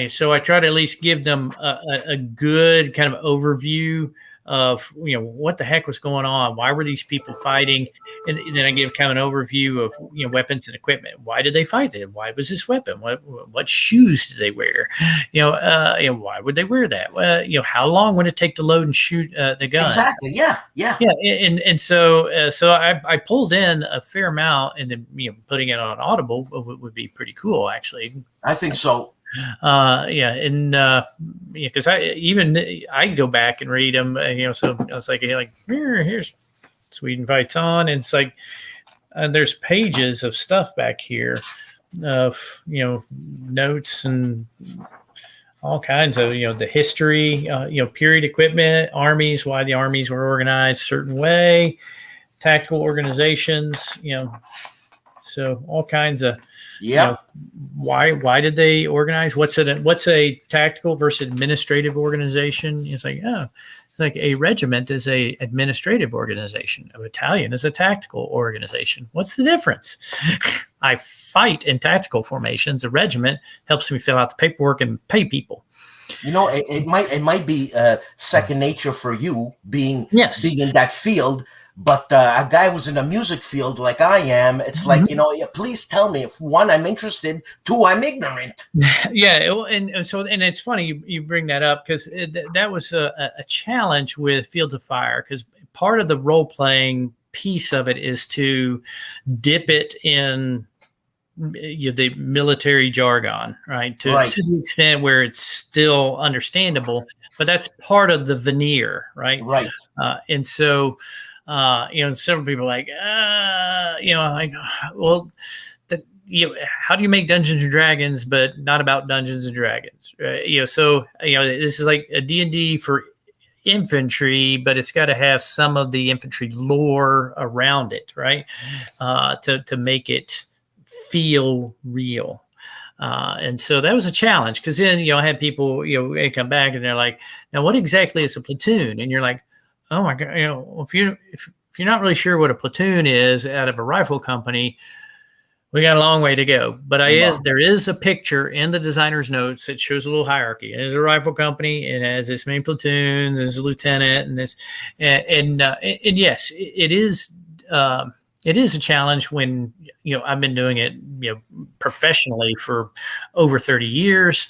B: so I try to at least give them a good kind of overview of, what the heck was going on? Why were these people fighting? And then I give kind of an overview of, weapons and equipment. Why did they fight? Why was this weapon? What shoes did they wear? Why would they wear that? How long would it take to load and shoot the gun?
A: Exactly. Yeah.
B: And so I pulled in a fair amount, and then putting it on Audible would be pretty cool, actually.
A: I think so.
B: Because I go back and read them, so I was like, here's Sweden Fights On, and it's like there's pages of stuff back here of notes and all kinds of the history, period equipment, armies, why the armies were organized a certain way, tactical organizations, so all kinds of why did they organize? What's a tactical versus administrative organization? It's like a regiment is a administrative organization. A battalion is a tactical organization. What's the difference? I fight in tactical formations. A regiment helps me fill out the paperwork and pay people.
A: It might be second nature for you being in that field. But a guy who's in a music field like I am, it's like, please tell me, if one, I'm interested, two, I'm ignorant.
B: And it's funny you bring that up, because that was a challenge with Fields of Fire, because part of the role-playing piece of it is to dip it in the military jargon, right? To the extent where it's still understandable, but that's part of the veneer, right?
A: Right.
B: And so... several people are like, how do you make Dungeons and Dragons, but not about Dungeons and Dragons? So this is like a D&D for infantry, but it's got to have some of the infantry lore around it, right? To make it feel real. And so that was a challenge, because then, I had people, they come back and they're like, now what exactly is a platoon? And you're like, oh my God, if you're not really sure what a platoon is out of a rifle company, we got a long way to go. But there is a picture in the designer's notes that shows a little hierarchy. It is a rifle company. It has this many platoons. There's a lieutenant, and this, and yes, it is a challenge when I've been doing it professionally for over 30 years.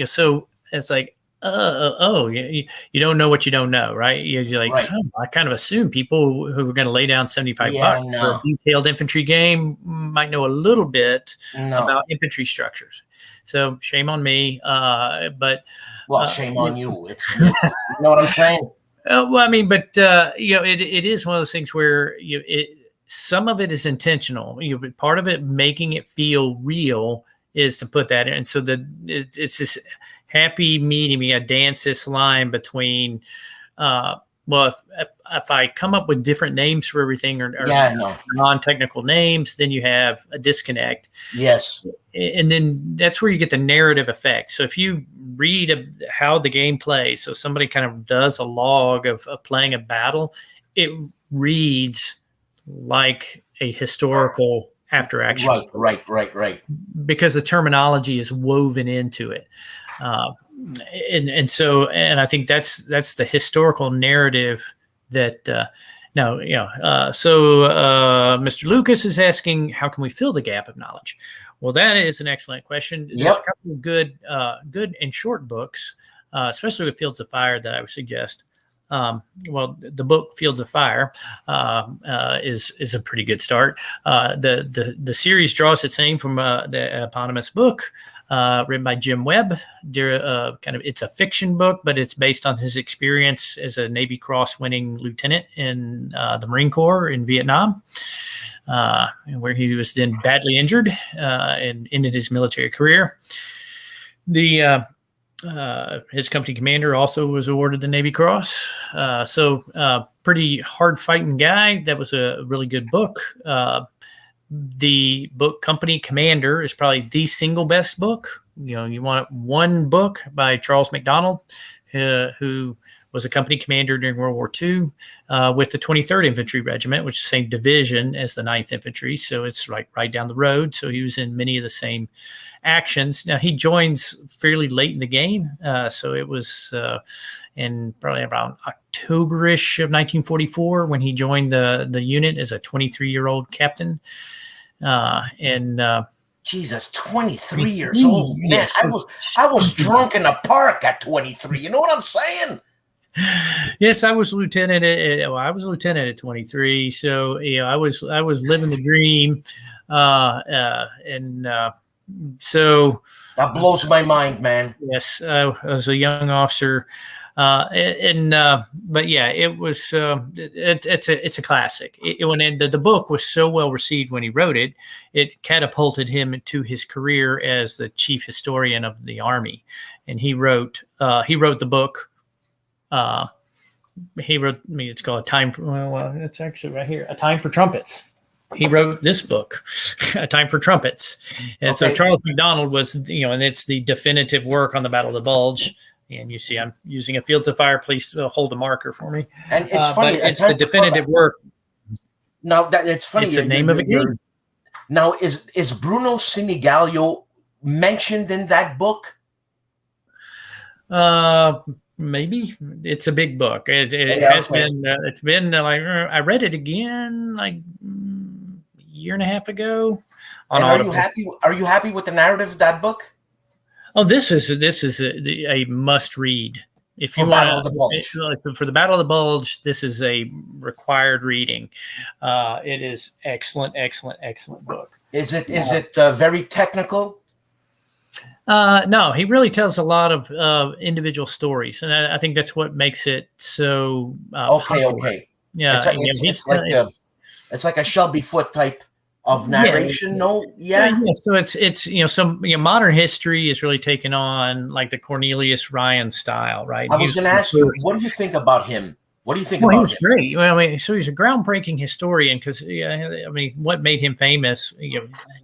B: So it's like, you don't know what you don't know, right? You're like, I kind of assume people who are going to lay down $75 for a detailed infantry game might know a little bit about infantry structures. So shame on me, but
A: shame on you. It's you know what I'm saying?
B: It is one of those things where some of it is intentional. Part of it making it feel real is to put that in, and so it's this happy medium. You got to dance this line between, if I come up with different names for everything or non-technical names, then you have a disconnect.
A: Yes.
B: And then that's where you get the narrative effect. So if you read how the game plays, so somebody kind of does a log of playing a battle, it reads like a historical after action. Right. Because the terminology is woven into it. And I think that's the historical narrative that Mr. Lucas is asking, how can we fill the gap of knowledge? Well, that is an excellent question. There's a couple of good and short books, especially with Fields of Fire, that I would suggest. The book Fields of Fire is a pretty good start. The series draws its name from the eponymous book written by Jim Webb. It's a fiction book, but it's based on his experience as a Navy Cross winning lieutenant in the Marine Corps in Vietnam, where he was then badly injured and ended his military career. His company commander also was awarded the Navy Cross. Pretty hard fighting guy. That was a really good book. The book Company Commander is probably the single best book. You want one book by Charles McDonald, who was a company commander during World War II with the 23rd Infantry Regiment, which is the same division as the 9th Infantry. So it's right down the road. So he was in many of the same actions. Now he joins fairly late in the game. So it was in probably around October-ish of 1944 when he joined the unit as a 23-year-old captain.
A: Jesus, 23 years old. Man, yes. I was drunk in a park at 23. You know what I'm saying?
B: Yes, I was lieutenant. I was lieutenant at 23. So I was living the dream, so
A: that blows my mind, man.
B: Yes, I was a young officer. But yeah, it was it's a classic. The book was so well received when he wrote it, it catapulted him to his career as the chief historian of the Army. And he wrote the book. It's called A Time for, it's actually right here, A Time for Trumpets. He wrote this book, A Time for Trumpets. And so Charles McDonald was, and it's the definitive work on the Battle of the Bulge. And you see, I'm using a Fields of Fire. Please hold a marker for me.
A: And it's funny.
B: It's the definitive work.
A: Now, it's funny.
B: It's the name of a game.
A: Now, is Bruno Sinigallo mentioned in that book?
B: Maybe. It's a big book. It has been. It's been like I read it again like a year and a half ago.
A: Are you happy? Are you happy with the narrative of that book?
B: Oh, this is a must read. If you want for the Battle of the Bulge, this is a required reading. It is excellent book.
A: Is it very technical?
B: No, he really tells a lot of individual stories, and I think that's what makes it so.
A: Okay. Yeah, it's like a Shelby Foote type of narration. Yeah.
B: So it's some modern history is really taken on like the Cornelius Ryan style, right?
A: I was going to ask you, what do you think about him? What do you think about him?
B: He was great. Well, so he's a groundbreaking historian because, what made him famous?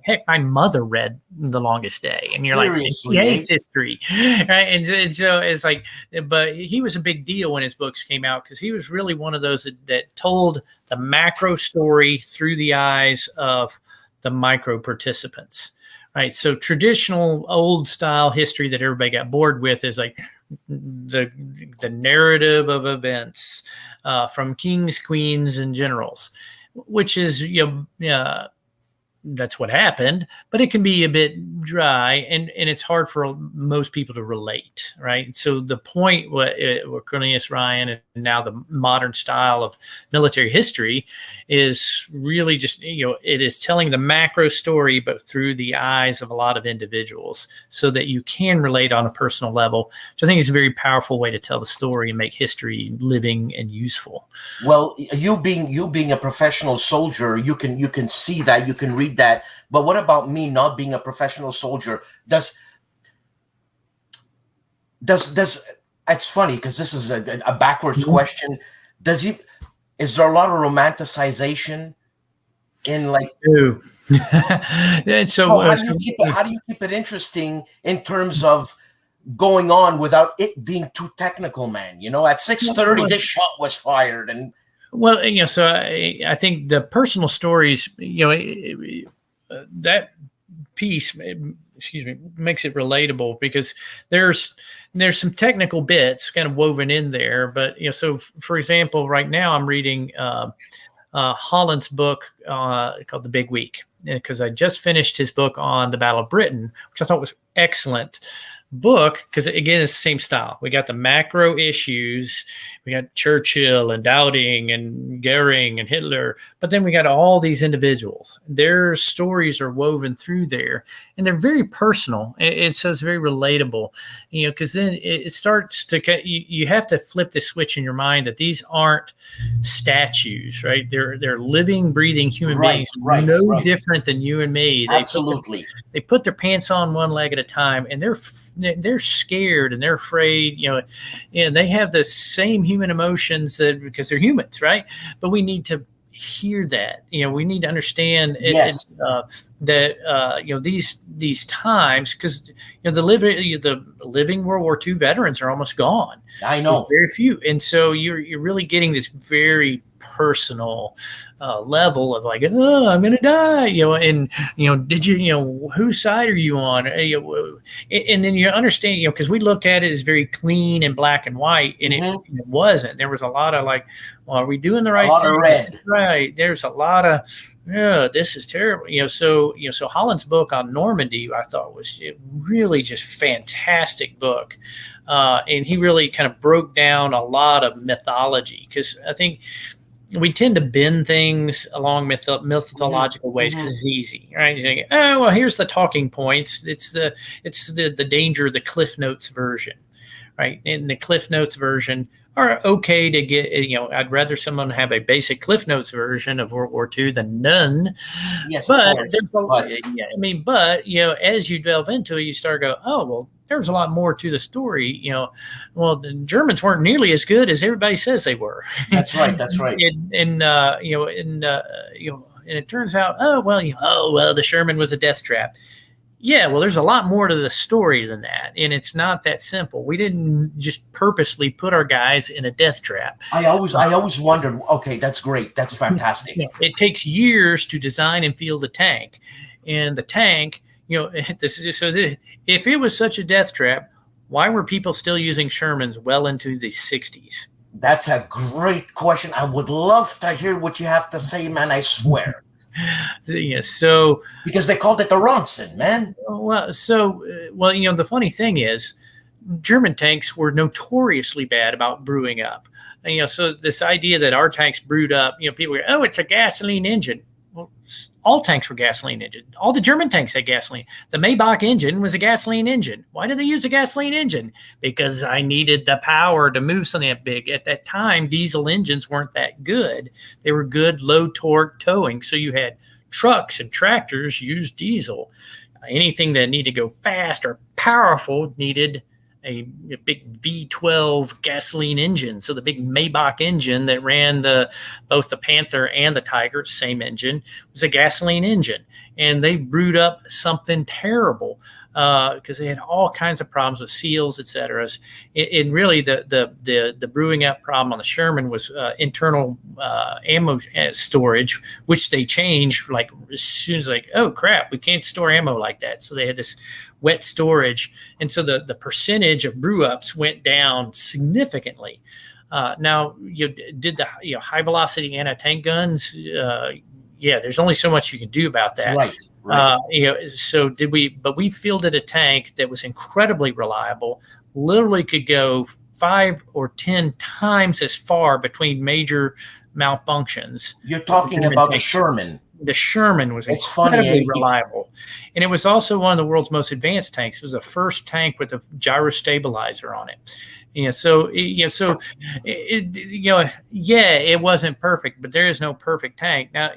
B: Heck, my mother read The Longest Day, and you're
A: seriously,
B: like, he hates history, right? And so it's like, but he was a big deal when his books came out because he was really one of those that told the macro story through the eyes of the micro participants. Right. So traditional old style history that everybody got bored with is like the narrative of events from kings, queens, and generals, which is, that's what happened, but it can be a bit dry and it's hard for most people to relate. Right. So the point with Cornelius Ryan and now the modern style of military history is really just, it is telling the macro story, but through the eyes of a lot of individuals so that you can relate on a personal level, which I think is a very powerful way to tell the story and make history living and useful.
A: Well, you being a professional soldier, you can see that, you can read that. But what about me not being a professional soldier? It's funny because this is a backwards question. Is there a lot of romanticization in like?
B: So
A: how do you keep it interesting in terms of going on without it being too technical, man? At 6:30, this shot was fired, and
B: so I think the personal stories, that piece, makes it relatable because there's some technical bits kind of woven in there. But, so for example, right now I'm reading Holland's book called The Big Week, because I just finished his book on the Battle of Britain, which I thought was excellent book because, again, it's the same style. We got the macro issues. We got Churchill and Dowding and Goering and Hitler, but then we got all these individuals. Their stories are woven through there, and they're very personal. So it's very relatable, because then it starts to – you have to flip the switch in your mind that these aren't statues, right? They're living, breathing human beings, no different than you and me.
A: Absolutely.
B: They put their pants on one leg at a time, and they're scared and they're afraid, and they have the same human emotions because they're humans, right? But we need to hear that. We need to understand
A: Yes.
B: that these times, because the living World War II veterans are almost gone.
A: I know.
B: There's very few, and so you're really getting this very personal level of like, oh, I'm gonna die, and did you, whose side are you on? And then you understand, because we look at it as very clean and black and white, and it wasn't. There was a lot of like, well, are we doing the right thing? A lot of red. Right. There's a lot of, this is terrible. So Holland's book on Normandy, I thought was really just fantastic book. And he really kind of broke down a lot of mythology, because I think we tend to bend things along mythological ways because it's easy, right? You say, oh, well, here's the talking points. It's the danger of the Cliff Notes version, right? And the Cliff Notes version are okay to get. I'd rather someone have a basic Cliff Notes version of World War II than none.
A: Yes,
B: but
A: yeah,
B: but as you delve into it, you start to go, oh, well, there's a lot more to the story. Well, the Germans weren't nearly as good as everybody says they were.
A: That's right. That's right.
B: And it turns out, the Sherman was a death trap. Yeah, well, there's a lot more to the story than that, and it's not that simple. We didn't just purposely put our guys in a death trap.
A: I always wondered. Okay, that's great. That's fantastic.
B: It takes years to design and field a tank, and the tank. If it was such a death trap, why were people still using Shermans well into the 60s?
A: That's a great question. I would love to hear what you have to say, man. I swear. Because they called it the Ronson, man.
B: The funny thing is, German tanks were notoriously bad about brewing up. So this idea that our tanks brewed up, people go, oh, it's a gasoline engine. Well, all tanks were gasoline engine. All the German tanks had gasoline. The Maybach engine was a gasoline engine. Why did they use a gasoline engine? Because I needed the power to move something that big. At that time, diesel engines weren't that good. They were good low torque towing. So you had trucks and tractors use diesel. Anything that needed to go fast or powerful needed a big V12 gasoline engine. So the big Maybach engine that ran both the Panther and the Tiger, same engine, was a gasoline engine. And they brewed up something terrible because they had all kinds of problems with seals, et cetera. And really the brewing up problem on the Sherman was internal ammo storage, which they changed like as soon as oh crap, we can't store ammo like that. So they had this wet storage. And so the percentage of brew ups went down significantly. Now you did the high velocity anti-tank guns. There's only so much you can do about that.
A: Right.
B: So but we fielded a tank that was incredibly reliable, literally could go 5 or 10 times as far between major malfunctions.
A: You're talking about the Sherman.
B: The Sherman was incredibly reliable. And it was also one of the world's most advanced tanks. It was the first tank with a gyro stabilizer on it. It wasn't perfect, but there is no perfect tank. Now,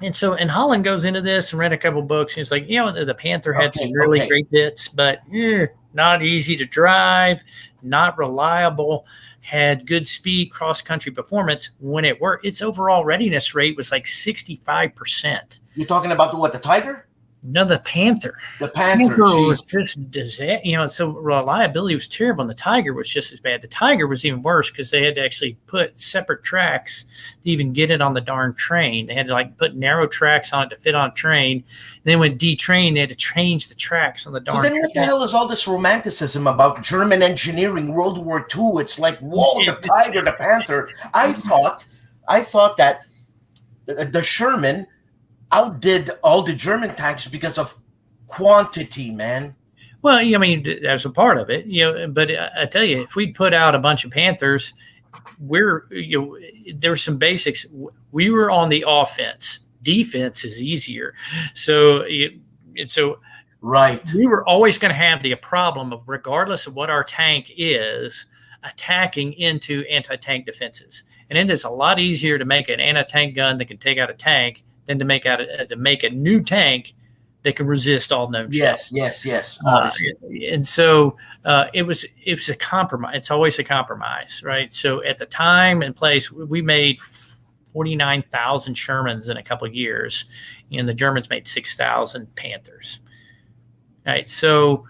B: and Holland goes into this and read a couple books. And it's like, the Panther had some really great bits, but not easy to drive, not reliable, had good speed, cross-country performance. When it worked, its overall readiness rate was like 65%.
A: You're talking about the Tiger?
B: No, the Panther.
A: The Panther
B: was just, so reliability was terrible, and the Tiger was just as bad. The Tiger was even worse because they had to actually put separate tracks to even get it on the darn train. They had to put narrow tracks on it to fit on a train. And then when detrained, they had to change the tracks on the darn train.
A: Then what the hell is all this romanticism about German engineering, World War II? It's like, whoa, the Tiger, the Panther. I thought that the Sherman outdid all the German tanks because of quantity, man.
B: Well, that's a part of it, but I tell you, if we'd put out a bunch of Panthers, there were some basics. We were on the offense. Defense is easier.
A: Right.
B: We were always going to have the problem of, regardless of what our tank is, attacking into anti-tank defenses. And it is a lot easier to make an anti-tank gun that can take out a tank than to make a new tank that can resist all known shells.
A: Yes.
B: And so it was a compromise. It's always a compromise, right? So at the time and place, we made 49,000 Shermans in a couple of years, and the Germans made 6,000 Panthers. All right, so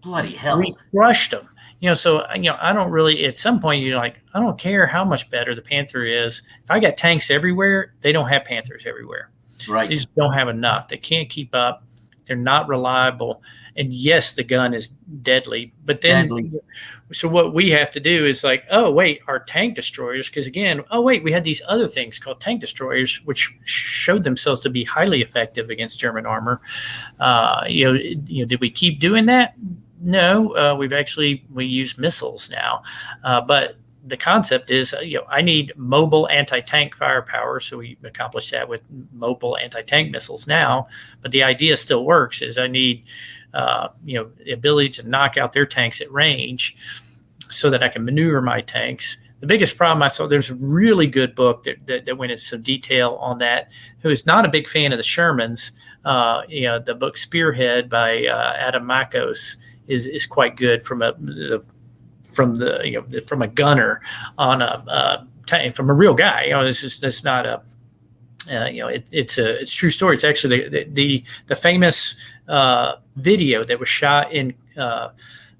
A: bloody hell,
B: we crushed them. So I don't really. At some point, you're like, I don't care how much better the Panther is. If I got tanks everywhere, they don't have Panthers everywhere.
A: Right.
B: They just don't have enough. They can't keep up. They're not reliable. And yes, the gun is deadly. But then, so what we have to do is like, oh, wait, our tank destroyers, because again, oh, wait, we had these other things called tank destroyers, which showed themselves to be highly effective against German armor. Did we keep doing that? No, we use missiles now. But the concept is, I need mobile anti-tank firepower. So we accomplish that with mobile anti-tank missiles now. But the idea still works is I need, the ability to knock out their tanks at range so that I can maneuver my tanks. The biggest problem I saw, there's a really good book that went into some detail on that, who is not a big fan of the Shermans. The book Spearhead by Adam Makos is quite good from a gunner on a tank, from a real guy. It's not a it's a true story. It's actually the famous video that was shot in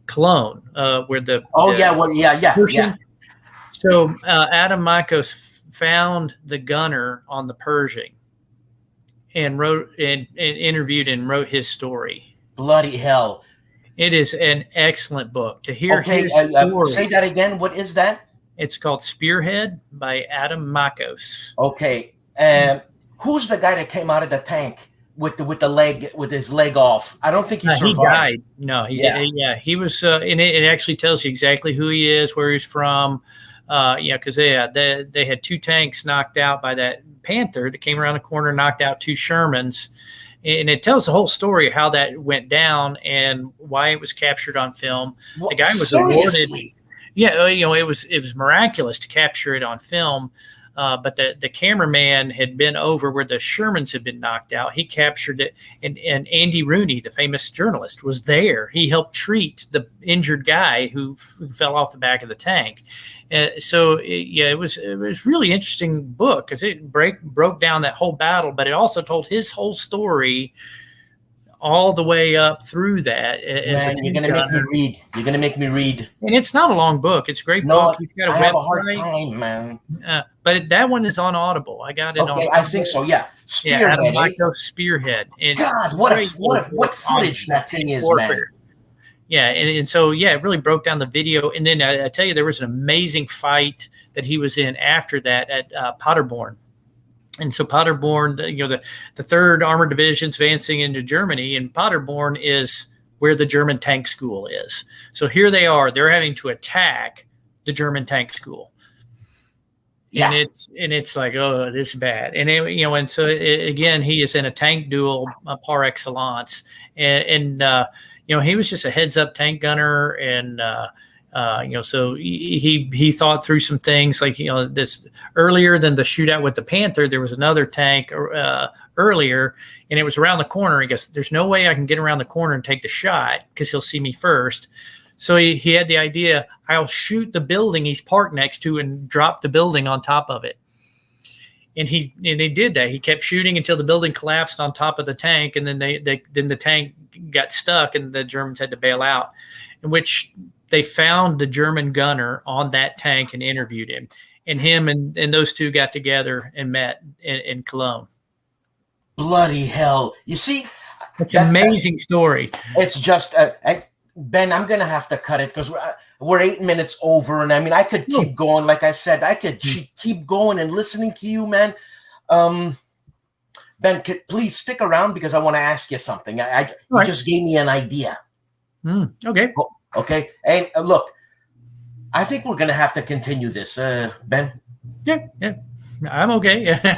B: Cologne, where Persian. So Adam Makos found the gunner on the Pershing and wrote and interviewed and wrote his story.
A: Bloody hell.
B: It is an excellent book to hear his story.
A: Say that again. What is that?
B: It's called Spearhead by Adam Makos.
A: Okay. Who's the guy that came out of the tank with his leg off? I don't think he survived.
B: He died. No, he did. Yeah, he was. And it actually tells you exactly who he is, where he's from. Because they had 2 tanks knocked out by that Panther that came around the corner, knocked out 2 Shermans. And it tells the whole story of how that went down and why it was captured on film.
A: Well,
B: the guy was awarded. Yeah, it was miraculous to capture it on film. But the cameraman had been over where the Shermans had been knocked out. He captured it, and Andy Rooney, the famous journalist, was there. He helped treat the injured guy who fell off the back of the tank. It was really interesting book because it broke down that whole battle, but it also told his whole story all the way up through that.
A: You're gonna make me read. You're gonna make me read.
B: And it's not a long book. It's a great book. He's got a website.
A: Have a hard time, man.
B: But that one is on Audible. I got it on Audible.
A: I think so. Yeah, Spearhead.
B: Adam Makos Spearhead. And
A: God, what footage that thing is, man.
B: Yeah, and so it really broke down the video. And then I tell you, there was an amazing fight that he was in after that at Paderborn. And so Paderborn, the 3rd Armored Division's advancing into Germany, and Paderborn is where the German tank school is. So here they are; they're having to attack the German tank school. Yeah. And it's like, oh, this is bad. And and so again, he is in a tank duel par excellence, and he was just a heads up tank gunner, and so he thought through some things like, this earlier than the shootout with the Panther, there was another tank earlier, and it was around the corner. He goes, there's no way I can get around the corner and take the shot because he'll see me first. So he had the idea, I'll shoot the building he's parked next to and drop the building on top of it. And he did that. He kept shooting until the building collapsed on top of the tank, and then then the tank got stuck, and the Germans had to bail out, in which they found the German gunner on that tank and interviewed him. And him and those two got together and met in Cologne.
A: Bloody hell. You see?
B: It's an amazing story.
A: It's just, Ben, I'm going to have to cut it because we're 8 minutes over. And I mean, I could keep going. Like I said, I could keep going and listening to you, man. Ben, please stick around because I want to ask you something. You just gave me an idea.
B: Okay.
A: Okay. And look, I think we're going to have to continue this, Ben.
B: Yeah. I'm okay. At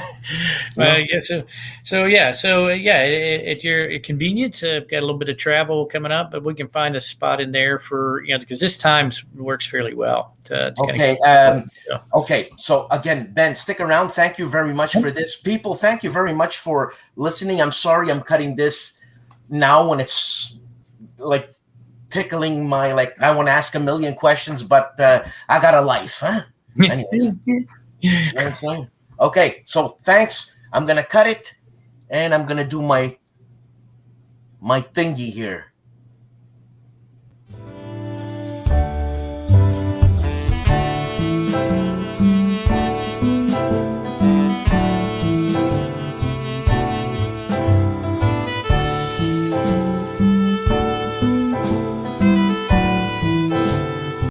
B: your convenience, I've got a little bit of travel coming up, but we can find a spot in there for, because this time works fairly well.
A: Okay. So again, Ben, stick around. Thank you very much for this. People, thank you very much for listening. I'm sorry I'm cutting this now when it's like tickling my, I want to ask a million questions, but I got a life, huh? Anyways. You know what I'm saying? Okay, so thanks. I'm gonna cut it, and I'm gonna do my thingy here.